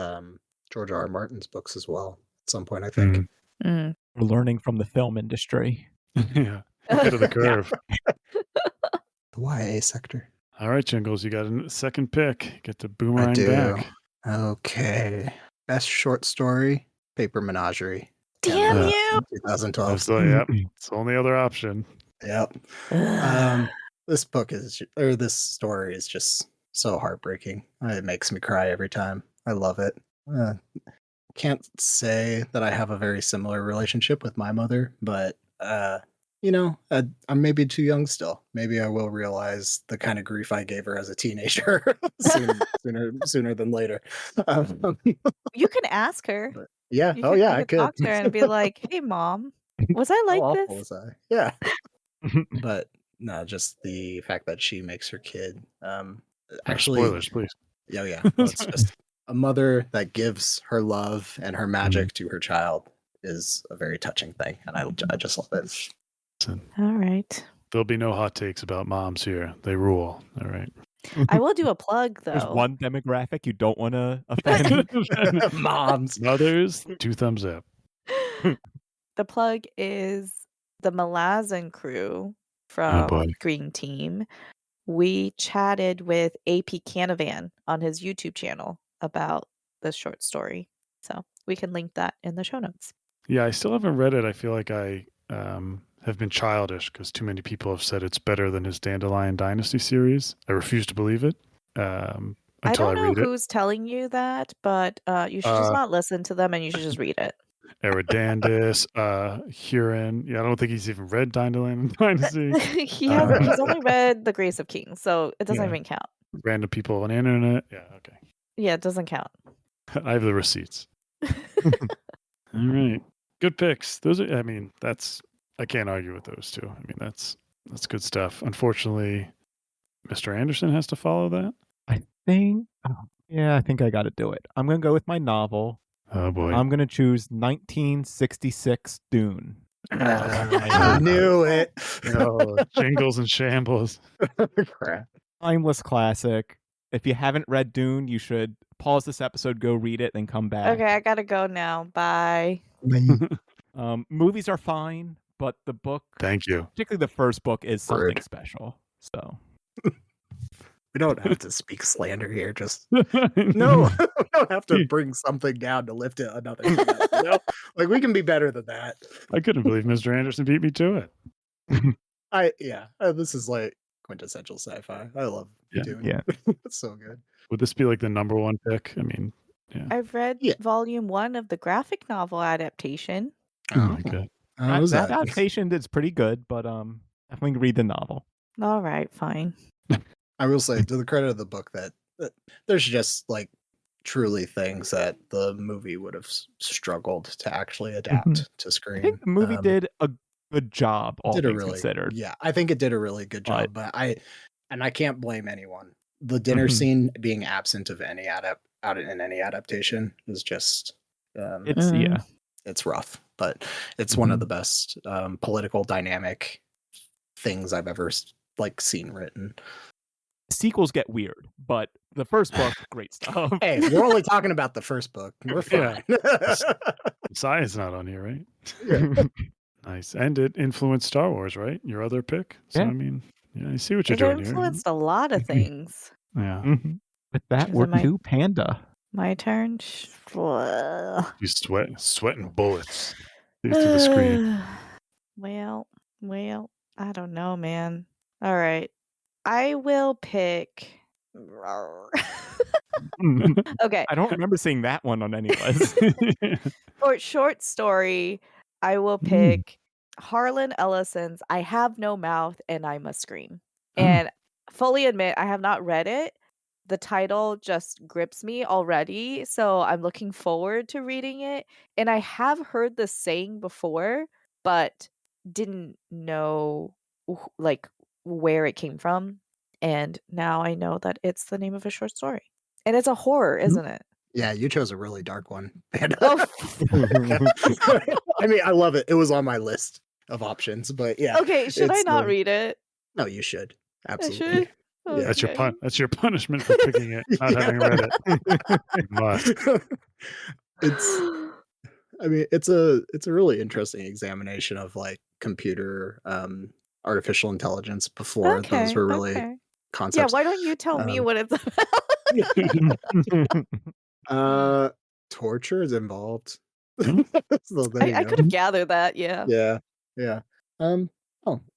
George R. R. Martin's books as well at some point, I think.
Mm.
We're learning from the film industry.
Yeah. Ahead of the curve.
The YA sector.
All right, Jingles, you got a second pick. Get the
I
boomerang
do.
back.
Okay. Best short story, Paper Menagerie.
Damn
Uh,
you!
2012.
Absolutely, yep. It's the only other option.
Yep. This story is just so heartbreaking. It makes me cry every time. I love it. Can't say that I have a very similar relationship with my mother, but I'm maybe too young still. Maybe I will realize the kind of grief I gave her as a teenager sooner than later.
You can ask her.
Yeah.
You
I
could
could
talk to her and be like, "Hey, Mom, was I
How
like
awful
this?"
was I? Yeah. But no, just the fact that she makes her kid. Actually,
Spoilers, please.
yeah. Well, it's just a mother that gives her love and her magic to her child is a very touching thing, and I just love it.
Listen,
All right.
there'll be no hot takes about moms here. They rule. All right.
I will do a plug, though.
There's one demographic you don't want to offend.
Moms.
Mothers, 2 thumbs up.
The plug is the Malazan crew
Oh, boy.
from Green Team. We chatted with AP Canavan on his YouTube channel about this short story. So we can link that in the show notes.
Yeah, I still haven't read it. I feel like I have been childish because too many people have said it's better than his Dandelion Dynasty series. I refuse to believe it
I
until I
don't know
read it.
who's telling you that, but you should just not listen to them and you should just read it.
Eridandus, Huron. Yeah, I don't think he's even read Dandelion Dynasty.
He's only read The Grace of Kings, so it doesn't
Yeah.
even count.
Random people on the internet. Yeah, okay.
Yeah, it doesn't count.
I have the receipts. All right. Good picks. Those are, I can't argue with those two. I mean, that's good stuff. Unfortunately, Mr. Anderson has to follow that.
I think I got to do it. I'm going to go with my novel.
Oh boy.
I'm going to choose 1966 Dune.
I knew it.
Oh, Jingles and Shambles.
Crap.
Timeless classic. If you haven't read Dune, you should pause this episode, go read it, then come back.
Okay, I gotta go now. Bye.
Movies are fine, but the book,
Thank you.
particularly the first book, is something
Rude.
special. So
We don't have to speak slander here. Just no, we don't have to bring something down to lift it another. Like we can be better than that.
I couldn't believe Mr. Anderson beat me to it.
This is like quintessential sci-fi. I love Dune.
yeah.
It's so good.
Would this be like the number one pick? I mean, yeah.
I've read
Yeah.
volume 1 of the graphic novel adaptation.
Oh, okay.
How was
that
that?
adaptation is pretty good, but definitely read the novel.
All right, fine.
I will say, to the credit of the book, that there's just like truly things that the movie would have struggled to actually adapt to screen.
I think the movie did a good job, all things considered.
Yeah, I think it did a really good job, but I can't blame anyone. The dinner
Mhm.
scene being absent of any adaptation is just it's rough, but it's one of the best political dynamic things I've ever seen written.
Sequels get weird, but the first book, great stuff.
Hey, we're only talking about the first book. We're fine.
Science not on here, right?
Yeah.
Nice. And it influenced Star Wars, right? Your other pick. So
Yeah.
I mean, yeah, I see what you're
It
doing here.
influenced a lot of things.
Yeah.
With that,
Is
we're
it my-
to Panda.
My turn.
You sweating bullets through the screen.
Well, I don't know, man. All right. I will pick. Okay.
I don't remember seeing that one on any list.
For short story, I will pick Harlan Ellison's I Have No Mouth and I Must Scream. And fully admit, I have not read it. The title just grips me already. So I'm looking forward to reading it. And I have heard this saying before, but didn't know like where it came from. And now I know that it's the name of a short story. And it's a horror, isn't it?
Yeah, you chose a really dark one, Panda.
Oh,
I mean, I love it. It was on my list of options, but yeah.
okay. Should I
it's
not
the-
read it?
No, you should.
I
Absolutely.
should.
Yeah.
That's your punishment for picking it, not having read it. You must.
It's I mean, it's a really interesting examination of like computer artificial intelligence before those
Okay.
were really
Okay. Yeah.
concepts.
Why don't you tell me
Um,
what it's about?
Torture is involved.
Hmm?
So there you
I
go.
could have gathered that. Yeah.
Yeah.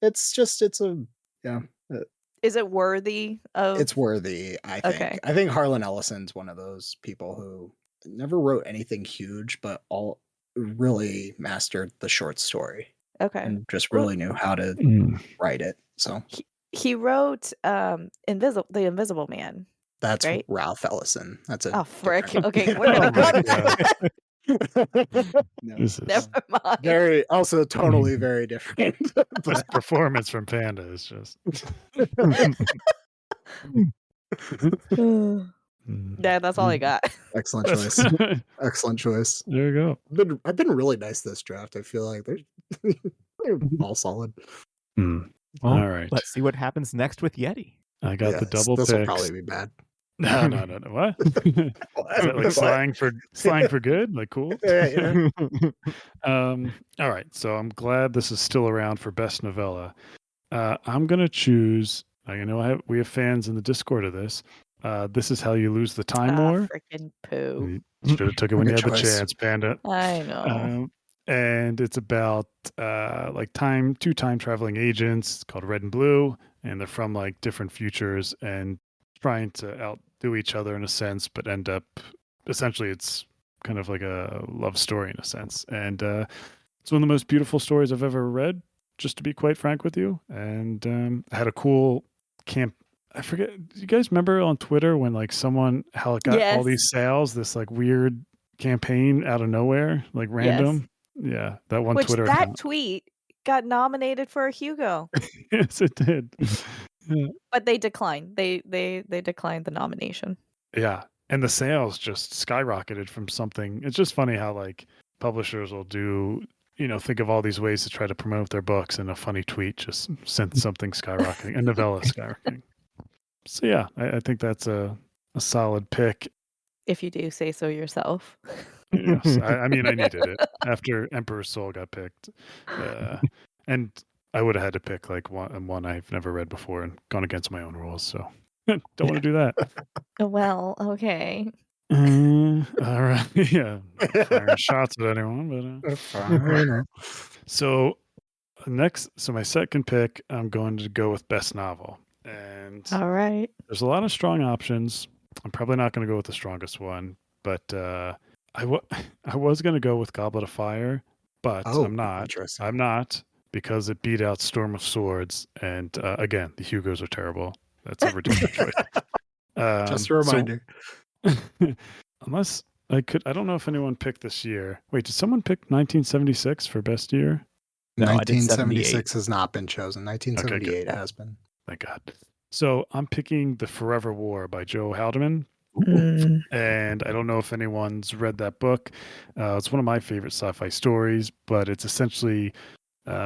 It's a yeah.
Is it worthy of?
It's worthy, I think.
Okay.
I think Harlan Ellison's one of those people who never wrote anything huge, but all really mastered the short story
Okay.
and just
Well-
really knew how to
Mm.
write it. So
He wrote The Invisible Man.
that's
Right?
Ralph Ellison. That's a
Oh frick.
different-
Okay, we're gonna
Oh my
cut
God.
No,
This is
Never mind.
very also tonally very different.
this
But
performance from Panda is just.
Yeah, that's all I got.
excellent choice. Excellent choice.
There you go.
I've been really nice this draft. I feel like they're all solid.
Hmm.
Well,
All right.
let's see what happens next with Yeti.
I got the double
This will
picks.
probably be bad.
No. What? Is that like slang for good? Like cool?
Yeah.
All right. So I'm glad this is still around for best novella. I'm gonna choose. I know we have fans in the Discord of this. This is How You Lose the Time War.
Freaking poo.
You should have took it when you
Good
had the
choice.
chance, Panda.
I know.
And it's about like two time traveling agents. It's called Red and Blue, and they're from like different futures and trying to outdo each other in a sense, but end up essentially it's kind of like a love story in a sense. And it's one of the most beautiful stories I've ever read, just to be quite frank with you. And I had a cool camp. I forget. Do you guys remember on Twitter when like someone how it got all
Yes.
these sales? This like weird campaign out of nowhere, like random. Yeah, that one
Which
Twitter
that
account.
tweet got nominated for a Hugo,
Yes, it did.
but they declined. They declined the nomination.
Yeah, and the sales just skyrocketed from something. It's just funny how like publishers will do, think of all these ways to try to promote their books, and a funny tweet just sent something skyrocketing, a novella skyrocketing. So yeah, I think that's a solid pick.
If you do say so yourself.
Yes, I mean I needed it after Emperor's Soul got picked, and I would have had to pick like one I've never read before and gone against my own rules. So don't want to do that.
Well, okay.
All right, yeah, not firing shots at anyone, but
Fine.
so my second pick, I'm going to go with best novel, and
All right.
there's a lot of strong options. I'm probably not going to go with the strongest one, but I was going to go with Goblet of Fire, but I'm not.
Interesting.
I'm not because it beat out Storm of Swords, and again, the Hugos are terrible. That's a ridiculous choice.
Just a reminder.
Unless I don't know if anyone picked this year. Wait, did someone pick 1976 for best year?
No, I did
1976 has not been chosen. 1978
good.
has been.
Thank God. So I'm picking The Forever War by Joe Haldeman.
Mm.
And I don't know if anyone's read that book. It's one of my favorite sci-fi stories, but it's essentially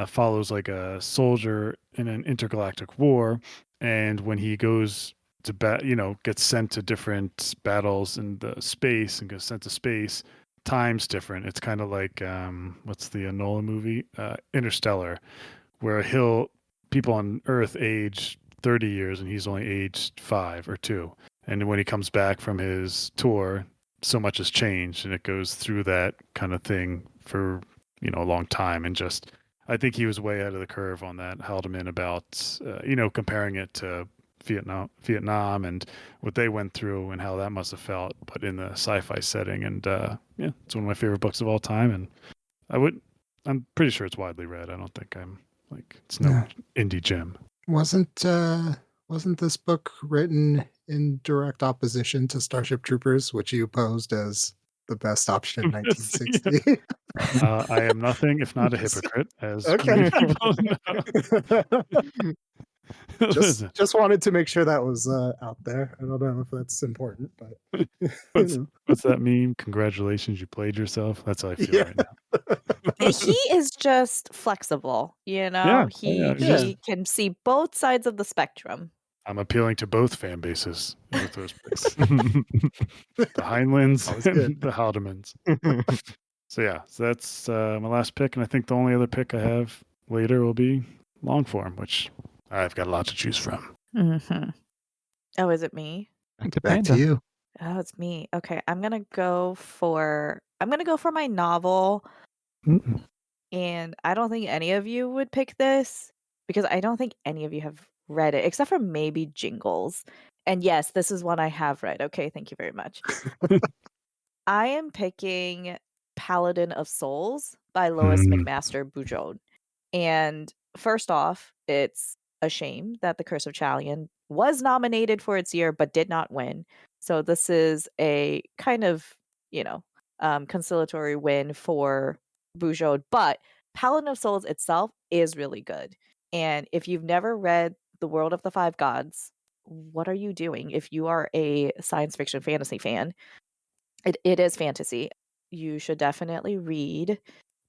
follows like a soldier in an intergalactic war. And when he goes to gets sent to different battles in the space and gets sent to space, time's different. It's kind of like what's the Nolan movie, Interstellar, where people on Earth age 30 years and he's only aged 5 or 2. And when he comes back from his tour, so much has changed, and it goes through that kind of thing for a long time. And just I think he was way ahead of the curve on that, Haldeman, about comparing it to Vietnam and what they went through and how that must have felt, but in the sci-fi setting. And it's one of my favorite books of all time. And I'm pretty sure it's widely read. I don't think it's no indie gem.
Wasn't this book written in direct opposition to Starship Troopers, which you posed as the best option in 1960?
I am nothing if not a hypocrite, as
Okay.
many people know. Listen,
Just wanted to make sure that was out there. I don't know if that's important, but
what's that meme? Congratulations, you played yourself. That's how I feel
yeah.
right now.
He is just flexible,
Yeah,
He
yeah.
he can see both sides of the spectrum.
I'm appealing to both fan bases with those picks. The Heinleins
That was
and
good.
the Haldemans. So that's my last pick, and I think the only other pick I have later will be long form, which I've got a lot to choose from.
Mm-hmm. Oh, is it me?
Back to
Back to
Panda.
you.
Oh, it's me. Okay, I'm gonna go for my novel,
Mm-mm.
and I don't think any of you would pick this because I don't think any of you have read it except for maybe Jingles. And yes, this is one I have read. Okay, thank you very much. I am picking Paladin of Souls by Lois
Mm.
McMaster Bujold. And first off, it's a shame that The Curse of Chalion was nominated for its year but did not win. So this is a kind of, conciliatory win for Bujold. But Paladin of Souls itself is really good. And if you've never read The World of the Five Gods, what are you doing? If you are a science fiction fantasy fan, it is fantasy. You should definitely read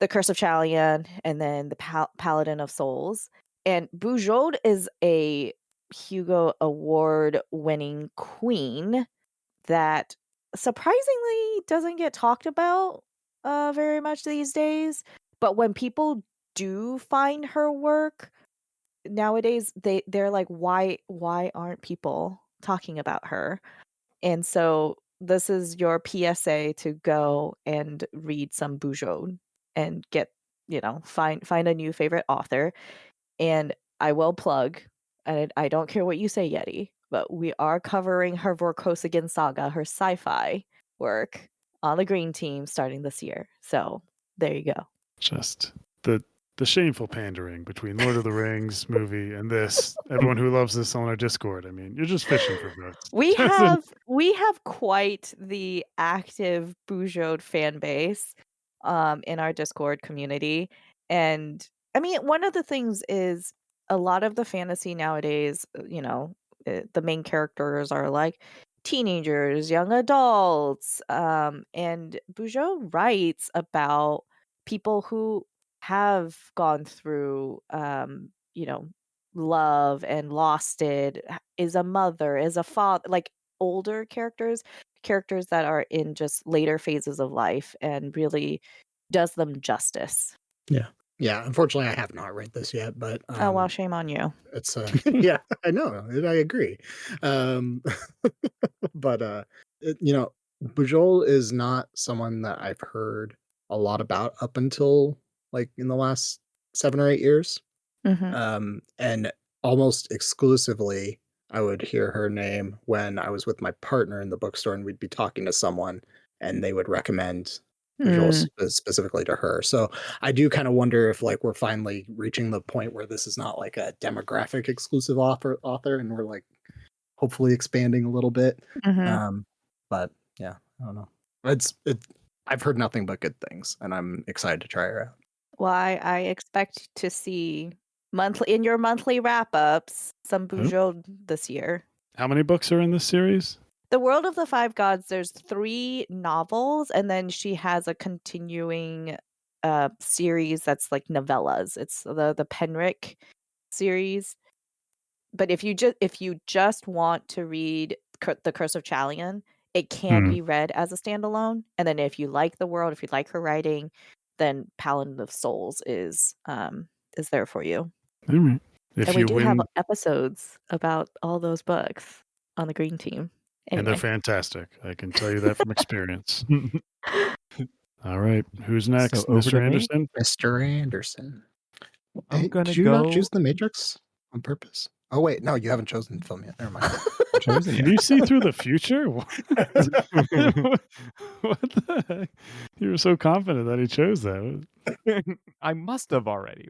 The Curse of Chalion and then The Paladin of Souls. And Bujold is a Hugo Award winning queen that surprisingly doesn't get talked about very much these days. But when people do find her work nowadays, they're like, why aren't people talking about her? And so this is your PSA to go and read some Bujold and get, find a new favorite author. And I will plug, and I don't care what you say, Yeti, but we are covering her Vorkosigan saga, her sci-fi work on the Green Team starting this year. So there you go.
Just the shameful pandering between Lord of the Rings movie and this. Everyone who loves this on our Discord. I mean, you're just fishing for votes.
We have quite the active Bujold fan base in our Discord community. And I mean, one of the things is a lot of the fantasy nowadays, the main characters are like teenagers, young adults, and Bujold writes about people who have gone through love and lost it, is a mother, is a father, like older characters that are in just later phases of life, and really does them justice.
Yeah, unfortunately, I have not read this yet, but
Oh, well, shame on you.
it's yeah, I know, I agree. Um, but Bujol is not someone that I've heard a lot about up until like in the last 7 or 8 years.
Mhm.
And almost exclusively, I would hear her name when I was with my partner in the bookstore, and we'd be talking to someone, and they would recommend visuals specifically to her. So I do kind of wonder if like we're finally reaching the point where this is not like a demographic exclusive author, and we're like hopefully expanding a little bit.
Mhm.
But yeah, I don't know. I've heard nothing but good things, and I'm excited to try her out.
Well, I expect to see in your monthly wrap-ups some
Oh.
Bujold this year.
How many books are in this series?
The World of the Five Gods, there's 3 novels, and then she has a continuing series that's like novellas. It's the Penrick series. But if you just want to read The Curse of Chalion, it can be read as a standalone. And then if you like the world, if you like her writing, then Paladin of Souls is there for you.
All right. If
And we
you
do
win,
have episodes about all those books on the Green Team.
and they're
Anyway.
fantastic. I can tell you that from experience. All right. Who's next,
So over to
Mr.
me?
Anderson?
Mr. Anderson.
I'm
Hey,
gonna
did you not
go-
choose The Matrix on purpose? Oh wait, no, you haven't chosen the film yet. Never mind.
Chosen
Can
yet.
you see through the future? What the heck? You were so confident that he chose that.
I must have already.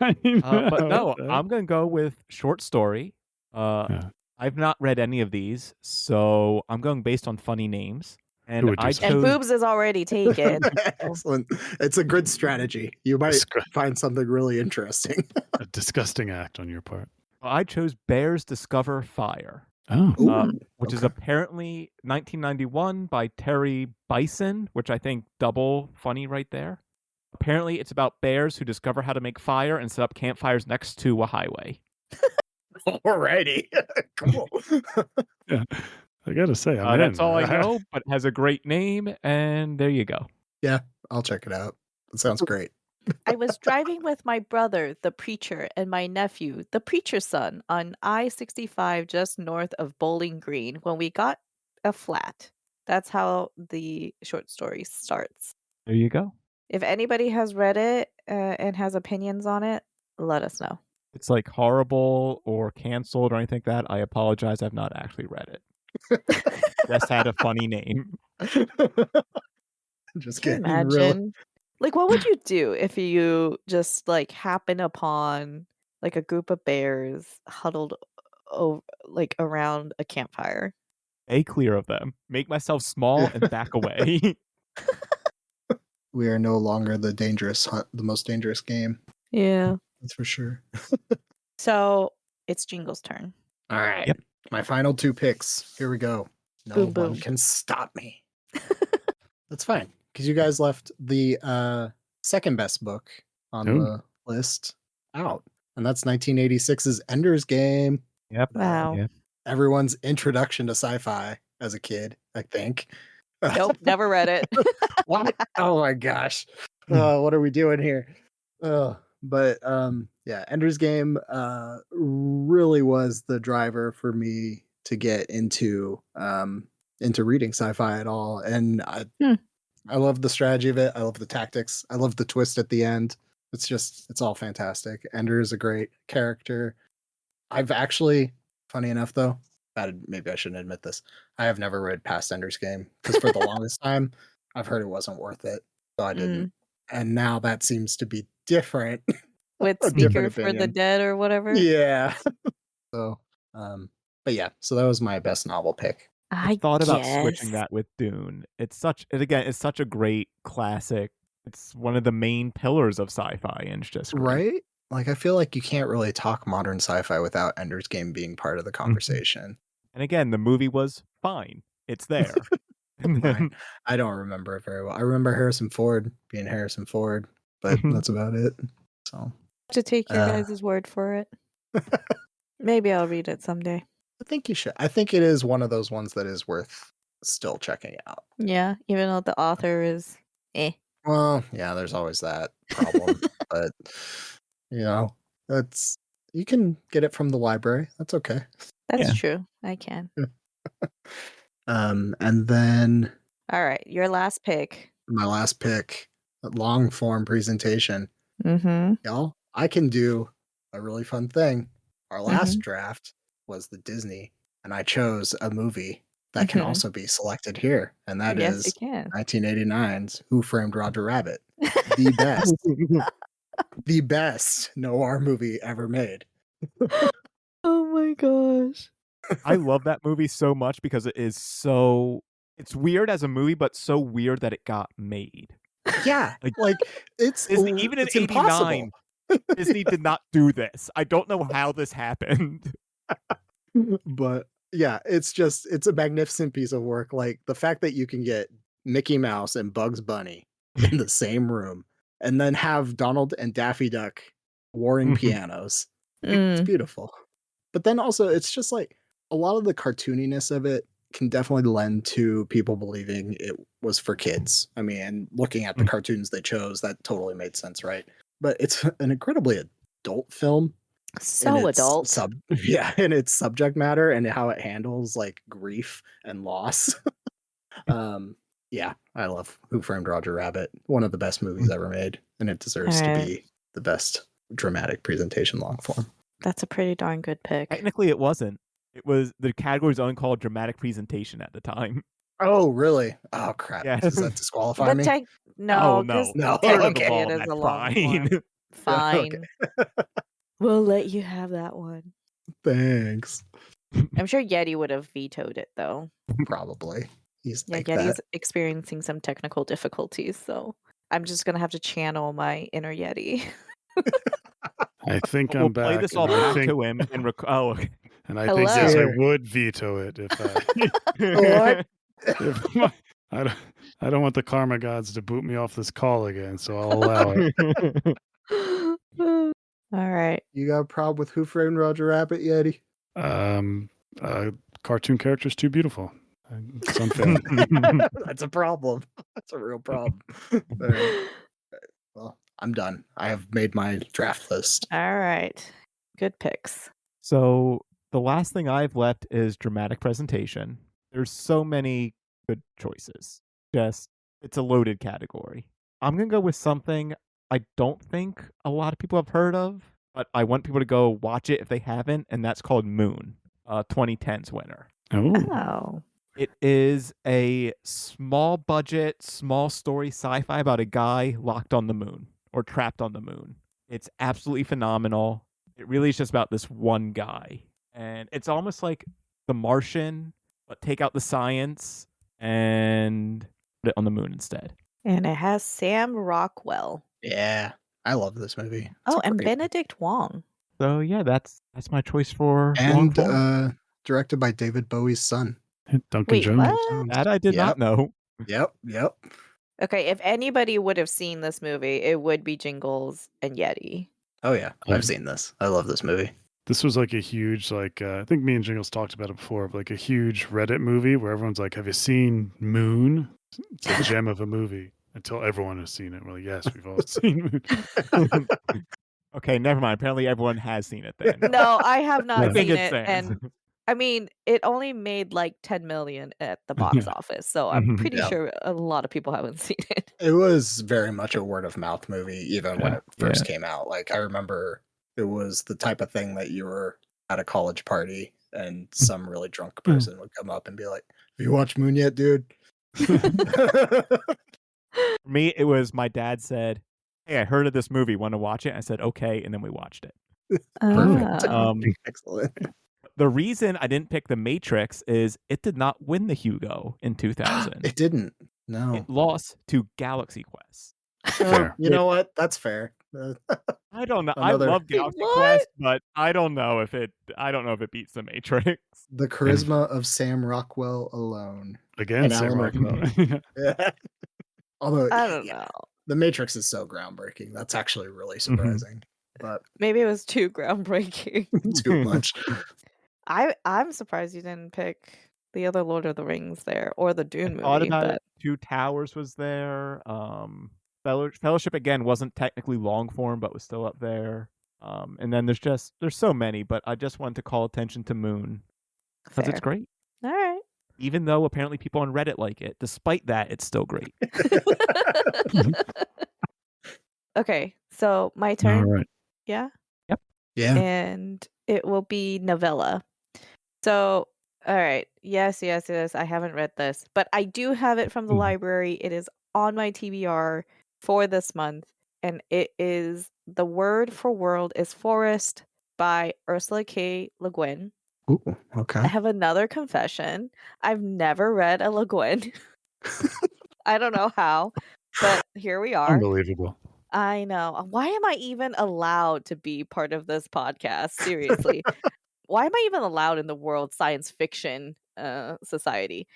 I know,
But no,
what the heck?
I'm gonna go with short story.
Yeah.
I've not read any of these, so I'm going based on funny names. And
would do
I
such a
And
chose
Boobs is already taken.
Excellent. It's a good strategy. You might
Disgu-
find something really interesting.
a disgusting act on your part.
I chose Bears Discover Fire,
Oh,
which is
okay.
apparently 1991 by Terry Bison, which I think double funny right there. Apparently, it's about bears who discover how to make fire and set up campfires next to a highway.
Alrighty. Cool.
yeah. I gotta say, I'm in.
That's all I know, but it has a great name, and there you go.
Yeah, I'll check it out. That sounds great.
I was driving with my brother, the preacher, and my nephew, the preacher's son, on I-65 just north of Bowling Green when we got a flat. That's how the short story starts.
There you go.
If anybody has read it and has opinions on it, let us know.
It's like horrible or canceled or anything like that. I apologize. I've not actually read it. Just had a funny name.
Just
Can you
kidding. Really.
imagine? Like, what would you do if you just like happen upon like a group of bears huddled like around a campfire?
Stay clear of them. Make myself small and back away.
We are no longer the most dangerous game.
Yeah.
That's for sure.
So it's Jingle's turn.
All right.
Yep.
My final 2 picks. Here we go. No
Boom,
one
boom.
can stop me. That's fine. Because you guys left the second best book on the list out. And that's 1986's Ender's Game.
Yep.
Wow.
Yeah.
Everyone's introduction to sci-fi as a kid, I think.
Nope, never read it.
What? Oh my gosh. What are we doing here? But yeah, Ender's Game really was the driver for me to get into reading sci-fi at all. And I love the strategy of it. I love the tactics. I love the twist at the end. It's all fantastic. Ender is a great character. I've actually, funny enough though, maybe I shouldn't admit this, I have never read past Ender's Game because for the longest time I've heard it wasn't worth it, so I didn't. And now that seems to be different.
With
A different
Speaker for the
opinion.
Dead or whatever.
Yeah. So, but yeah, so that was my best novel pick.
I
thought about
guess.
switching that with Dune. It's such a great classic. It's one of the main pillars of sci-fi, and it's just great.
Right? Like, I feel like you can't really talk modern sci-fi without Ender's Game being part of the conversation.
And again, the movie was fine. It's there. And then,
I don't remember it very well. I remember Harrison Ford being Harrison Ford, but that's about it. So
To take your guys' word for it. Maybe I'll read it someday.
I think you should. I think it is one of those ones that is worth still checking out.
Yeah, even though the author is
Well, yeah, there's always that problem, but you can get it from the library. That's okay.
That's true. I can.
And then
All right, your last pick.
my last pick, long form presentation.
Mm-hmm.
Y'all, I can do a really fun thing. Our last draft was the Disney, and I chose a movie that can also be selected here, and that
Yes, you
is
can.
1989's Who Framed Roger Rabbit. The best, the best noir movie ever made.
Oh my gosh.
I love that movie so much because it's weird as a movie, but so weird that it got made.
Yeah, like it's
Disney, even in
it's
'89, Disney did not do this. I don't know how this happened.
But yeah, it's a magnificent piece of work. Like the fact that you can get Mickey Mouse and Bugs Bunny in the same room and then have Donald and Daffy Duck warring pianos. It's beautiful. But then also it's just like a lot of the cartooniness of it can definitely lend to people believing it was for kids. I mean, and looking at the cartoons they chose, that totally made sense, right? But it's an incredibly adult film.
So adult.
In its subject matter and how it handles like grief and loss. Yeah, I love Who Framed Roger Rabbit. One of the best movies ever made, and it deserves to be the best dramatic presentation long form.
That's a pretty darn good pick.
Technically, it wasn't. It was the category's only called dramatic presentation at the time.
Oh, really? Oh, crap.
Yeah.
Does that disqualify me?
No.
No.
Technically, it is
That's
a long
fine.
form. Fine.
Okay.
We'll let you have that one.
Thanks.
I'm sure Yeti would have vetoed it, though.
Probably. He's
Yeah,
like
Yeti's
that.
experiencing some technical difficulties, so I'm just going to have to channel my inner Yeti.
I think
We'll
I'm
play
back,
this
and
all
I
back
think
to him and okay.
yes, I
Hello.
would veto it if
What?
if my, I don't I don't want the karma gods to boot me off this call again, so I'll allow it.
All right.
You got a problem with Who Framed Roger Rabbit, Yeti?
Um, cartoon characters too beautiful. It's unfair.
That's a problem. That's a real problem. All right. Well, I'm done. I have made my draft list.
All right. Good picks.
So the last thing I've left is dramatic presentation. There's so many good choices. Just it's a loaded category. I'm gonna go with something I don't think a lot of people have heard of, but I want people to go watch it if they haven't, and that's called Moon, 2010's winner.
Oh,
Oh.
It is a small budget, small story sci-fi about a guy locked on the moon or trapped on the moon. It's absolutely phenomenal. It really is just about this one guy. And it's almost like The Martian, but take out the science and put it on the moon instead.
And it has Sam Rockwell.
Yeah, I love this movie. It's
Oh,
a
and
great-
Benedict Wong.
So yeah, that's my choice for long
and
form.
directed by David Bowie's son.
Duncan
Wait,
Jones.
what?
That I did not know.
Yep.
Okay, if anybody would have seen this movie, it would be Jingles and Yeti.
Oh yeah, I've seen this. I love this movie.
This was like a huge, like I think me and Jingles talked about it before, like a huge Reddit movie where everyone's like, "Have you seen Moon?" It's a gem of a movie. Until everyone has seen it. Well, yes, we've all seen Moon.
Okay, never mind. Apparently everyone has seen it then.
No, I have
Yeah.
not
I think
seen
it
it.
stands.
And I mean, it only made like 10 million at the box office. So I'm pretty
Yeah.
sure a lot of people haven't seen it.
It was very much a word of mouth movie, even when
Yeah.
it first came out. Like I remember it was the type of thing that you were at a college party and some really drunk person would come up and be like, "Have you watched Moon yet, dude?"
For me, it was my dad said, "Hey, I heard of this movie. Want to watch it?" I said, "Okay," and then we watched it.
Perfect.
Ah.
Excellent.
The reason I didn't pick The Matrix is it did not win the Hugo in 2000.
It didn't. No.
It lost to Galaxy Quest.
Fair.
You know what? That's fair.
I don't know.
Another-
I love Galaxy
What?
Quest, but I don't know if it beats The Matrix.
The charisma of Sam Rockwell alone.
Again,
And
Sam
Alan
Rockwell.
Yeah. Although
I don't
yeah,
know.
The Matrix is so groundbreaking. That's actually really surprising. But
Maybe it was too groundbreaking.
too much.
I'm surprised you didn't pick the other Lord of the Rings there or the Dune
Thought
movie.
about
But
it. Two Towers was there. Fellowship again wasn't technically long form, but was still up there. And then there's so many, but I just wanted to call attention to Moon because
fair.
it's great.
All right.
Even though apparently people on Reddit like it, despite that, it's still great.
Okay, so my
All
turn.
right.
Yeah.
Yeah.
And it will be novella. So, all right. Yes. I haven't read this, but I do have it from the library. It is on my TBR for this month, and it is The Word for World is Forest by Ursula K. Le Guin.
Ooh,
I
okay.
have another confession. I've never read a Le Guin. I don't know how, but here we are.
Unbelievable.
I know. Why am I even allowed to be part of this podcast? Seriously. Why am I even allowed in the World Science Fiction Society?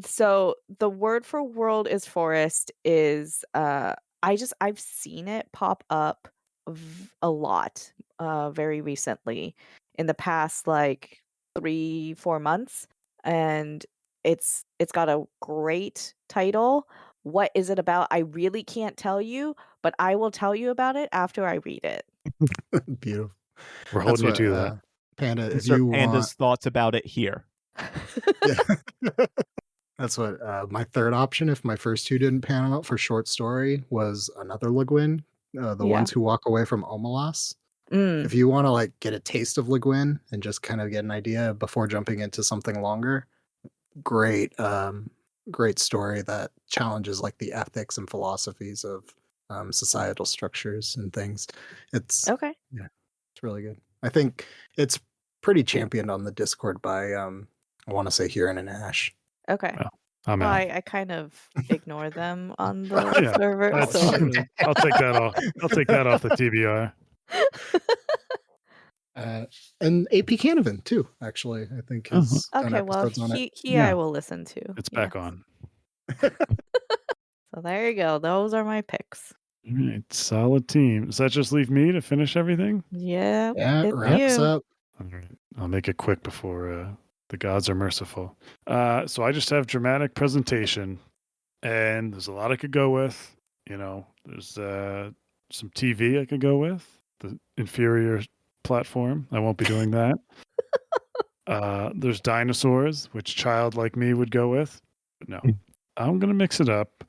So The Word for World is Forest is I've seen it pop up a lot very recently in the past like 3-4 months, and it's got a great title. What is it about? I really can't tell you, but I will tell you about it after I read it.
Beautiful.
We're
That's
holding you
what,
to that.
Panda, if
Insert
you
Panda's
want,
thoughts about it here.
yeah. That's what my third option, if my first two didn't pan out for short story, was another Le Guin, The
Yeah.
Ones Who Walk Away from Omelas.
Mm,
If you want to like get a taste of Le Guin and just kind of get an idea before jumping into something longer, great story that challenges like the ethics and philosophies of societal structures and things. It's
okay.
it's really good. I think it's pretty championed on the Discord by I want to say Huron and Ash.
Okay.
Well, I'm
Well,
out.
I kind of ignore them on the
Yeah,
server.
That's,
So
I'll take that off. I'll take that off the TBR.
And AP Canavan too, actually. I think has done
Okay, well,
episodes on it.
he I will listen to.
It's
Yes.
back on.
So there you go. Those are my picks.
All right, solid team. Does that just leave me to finish everything?
Yep,
Yeah,
it's
wraps
you.
up.
All right, I'll make it quick before the gods are merciful. So I just have dramatic presentation, and there's a lot I could go with. There's some TV I could go with, the inferior platform. I won't be doing that. There's dinosaurs, which child like me would go with. But no, I'm going to mix it up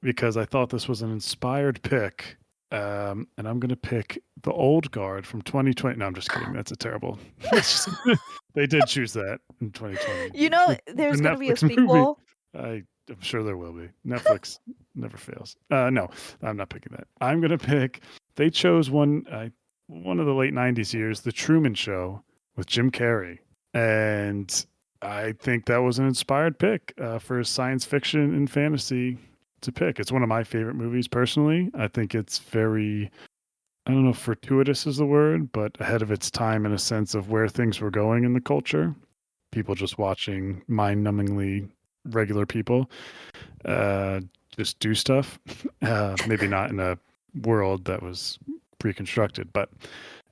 because I thought this was an inspired pick. And I'm going to pick the old guard from 2020. No, I'm just kidding. That's a terrible. They did choose that in 2020.
You know, there's going to be a sequel.
I'm sure there will be. Netflix never fails. No, I'm not picking that. I'm going to pick. They chose one of the late 90s years, The Truman Show with Jim Carrey. And I think that was an inspired pick for science fiction and fantasy to pick. It's one of my favorite movies personally. I think it's very, I don't know if fortuitous is the word, but ahead of its time in a sense of where things were going in the culture. People just watching mind-numbingly regular people just do stuff. Maybe not in a world that was pre-constructed, but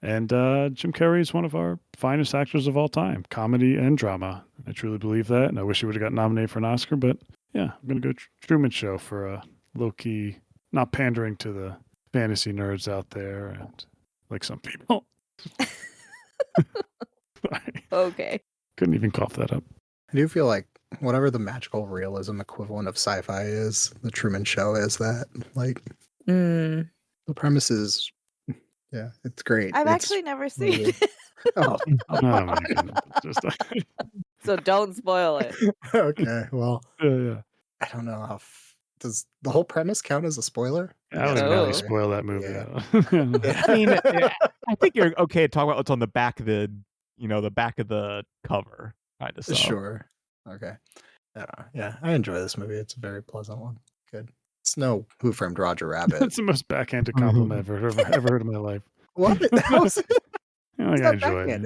Jim Carrey is one of our finest actors of all time, comedy and drama. I truly believe that, and I wish he would have got nominated for an Oscar, but yeah, I'm going to go Truman Show for a low-key, not pandering to the fantasy nerds out there and like some people.
Okay.
Couldn't even cough that up.
I do feel like whatever the magical realism equivalent of sci-fi is, the Truman Show is that. Like, the premise is, yeah, it's great.
I've actually never seen it.
Oh,
my goodness.
So don't spoil it.
Okay, well,
yeah.
I don't know how. Does the whole premise count as a spoiler?
I was going to spoil that movie.
Yeah.
I mean, I think you're okay to talk about what's on the back of the, the back of the cover kind of stuff.
Sure. Okay. Yeah, I enjoy this movie. It's a very pleasant one. Good. It's no Who Framed Roger Rabbit.
That's the most backhanded compliment I've ever heard in my life.
What? How's it?
I enjoy it.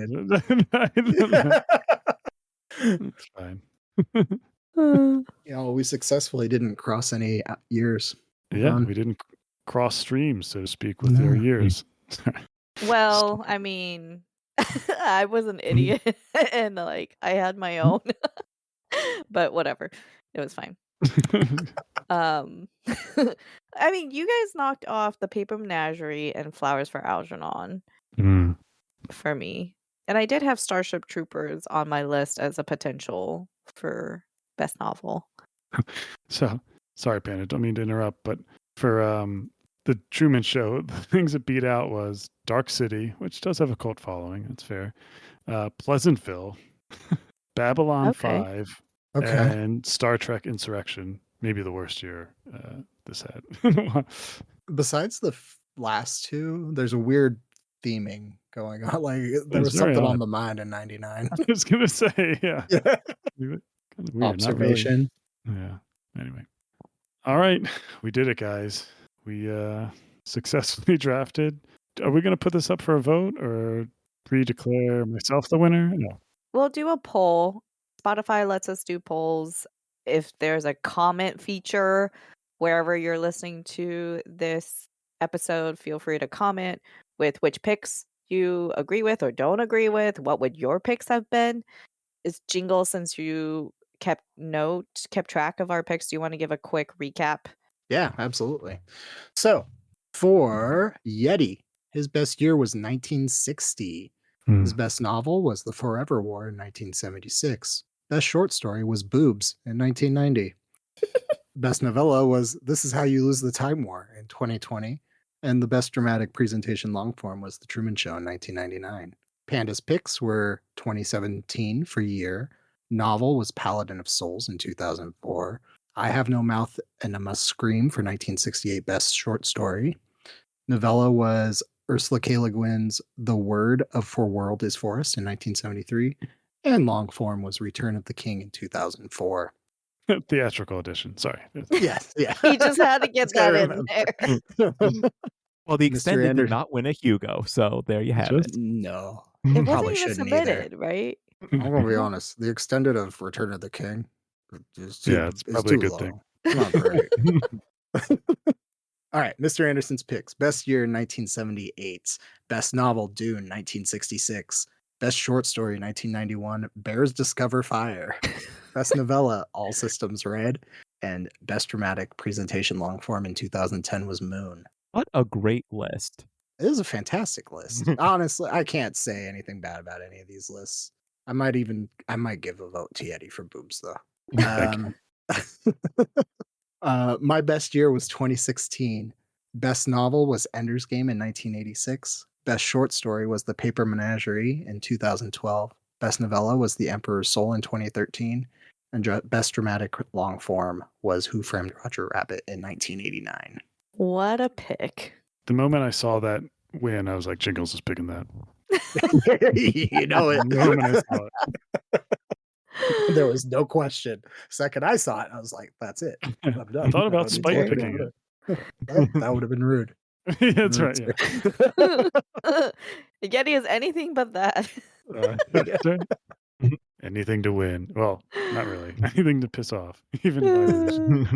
It's fine.
We successfully didn't cross any years.
Yeah, we didn't cross streams, so to speak, with their years.
Well, I mean, I was an idiot and like I had my own, but whatever, it was fine. I mean, you guys knocked off the Paper Menagerie and Flowers for Algernon for me, and I did have Starship Troopers on my list as a potential for best novel.
So sorry, Panda, don't mean to interrupt, but for the Truman Show, the things that beat out was Dark City, which does have a cult following. That's fair. Pleasantville, Babylon 5, and Star Trek Insurrection. Maybe the worst year this had.
Besides the last two, there's a weird theming going on. Like there was something on the mind in '99.
I was gonna say, yeah. Kind of weird.
Observation.
Really. Yeah. Anyway. All right, we did it, guys. We successfully drafted. Are we going to put this up for a vote or pre-declare myself the winner? No.
We'll do a poll. Spotify lets us do polls. If there's a comment feature wherever you're listening to this episode, feel free to comment with which picks you agree with or don't agree with. What would your picks have been? Is Jingle, since you kept track of our picks, do you want to give a quick recap?
Yeah, absolutely. So for Yeti, his best year was 1960. His best novel was The Forever War in 1976. Best short story was Boobs in 1990. Best novella was This Is How You Lose the Time War in 2020. And the best dramatic presentation long form was The Truman Show in 1999. Panda's picks were 2017 for year. Novel was Paladin of Souls in 2004. I Have No Mouth and I Must Scream for 1968 best short story. Novella was Ursula K. Le Guin's The Word of For World is Forest in 1973. And long form was Return of the King in 2004.
Theatrical edition. Sorry.
Yes, yeah.
He just had to get that in there.
Well, the
Mr.
extended did
Anderson.
not win a Hugo, so there you have it.
Just
No,
It wasn't
probably
even
shouldn't either.
submitted, right?
I'm gonna be honest. The extended of Return of the King is too
yeah, it's probably a
too
good
low.
thing.
It's not great. All right, Mr. Anderson's picks. Best year 1978. Best novel Dune 1966. Best short story 1991. Bears Discover Fire. Best novella All Systems Red. And best dramatic presentation long form in 2010 was Moon.
What a great list.
It is a fantastic list. Honestly, I can't say anything bad about any of these lists. I might give a vote to Yeti for boobs though.
Thank you.
My best year was 2016. Best novel was Ender's Game in 1986. Best short story was The Paper Menagerie in 2012. Best novella was The Emperor's Soul in 2013. And best dramatic long form was Who Framed Roger Rabbit in 1989.
What a pick.
The moment I saw that win, I was like, Jingalls is picking that.
You know
The
it.
moment I saw it.
There was no question. Second I saw it, I was like, that's it. I'm done.
I thought about
don't need to
Spike
look any
picking
further. That would have been rude.
Yeah, that's right. Yeah.
Yeti is anything but that.
That's right. Anything to win. Well, not really. Anything to piss off, even if I lose.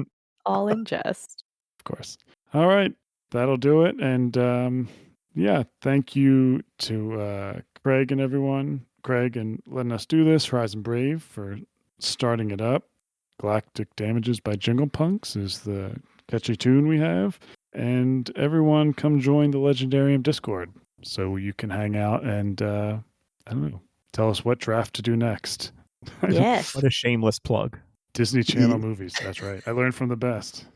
All in jest.
Of course. All right. That'll do it. And yeah, thank you to Craig and everyone. Craig and letting us do this. Horizon Brave for starting it up. Galactic Damages by Jingle Punks is the catchy tune we have. And everyone come join the Legendarium Discord so you can hang out and, I don't know, tell us what draft to do next.
Yes.
What a shameless plug.
Disney Channel movies. That's right. I learned from the best.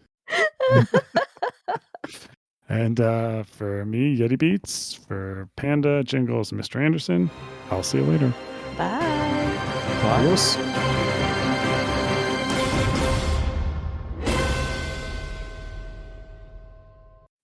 And for me, Yettibeats, for Panda, Jingles, and Mr. Anderson, I'll see you later.
Bye.
Adios.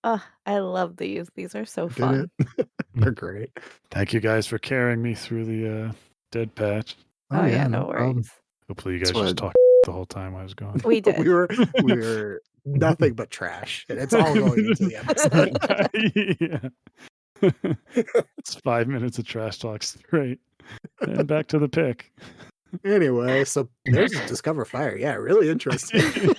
Oh, I love these. These are so
Did
fun.
it? They're great.
Thank you guys for carrying me through the dead patch.
Oh, yeah, no
problem.
worries.
Hopefully you guys
That's
just
what-
talked the whole time I was gone.
We did.
we were nothing but trash, and it's all going into the episode.
Yeah. It's 5 minutes of trash talk straight. And back to the pick.
Anyway, so there's Discover Fire. Yeah, really interesting.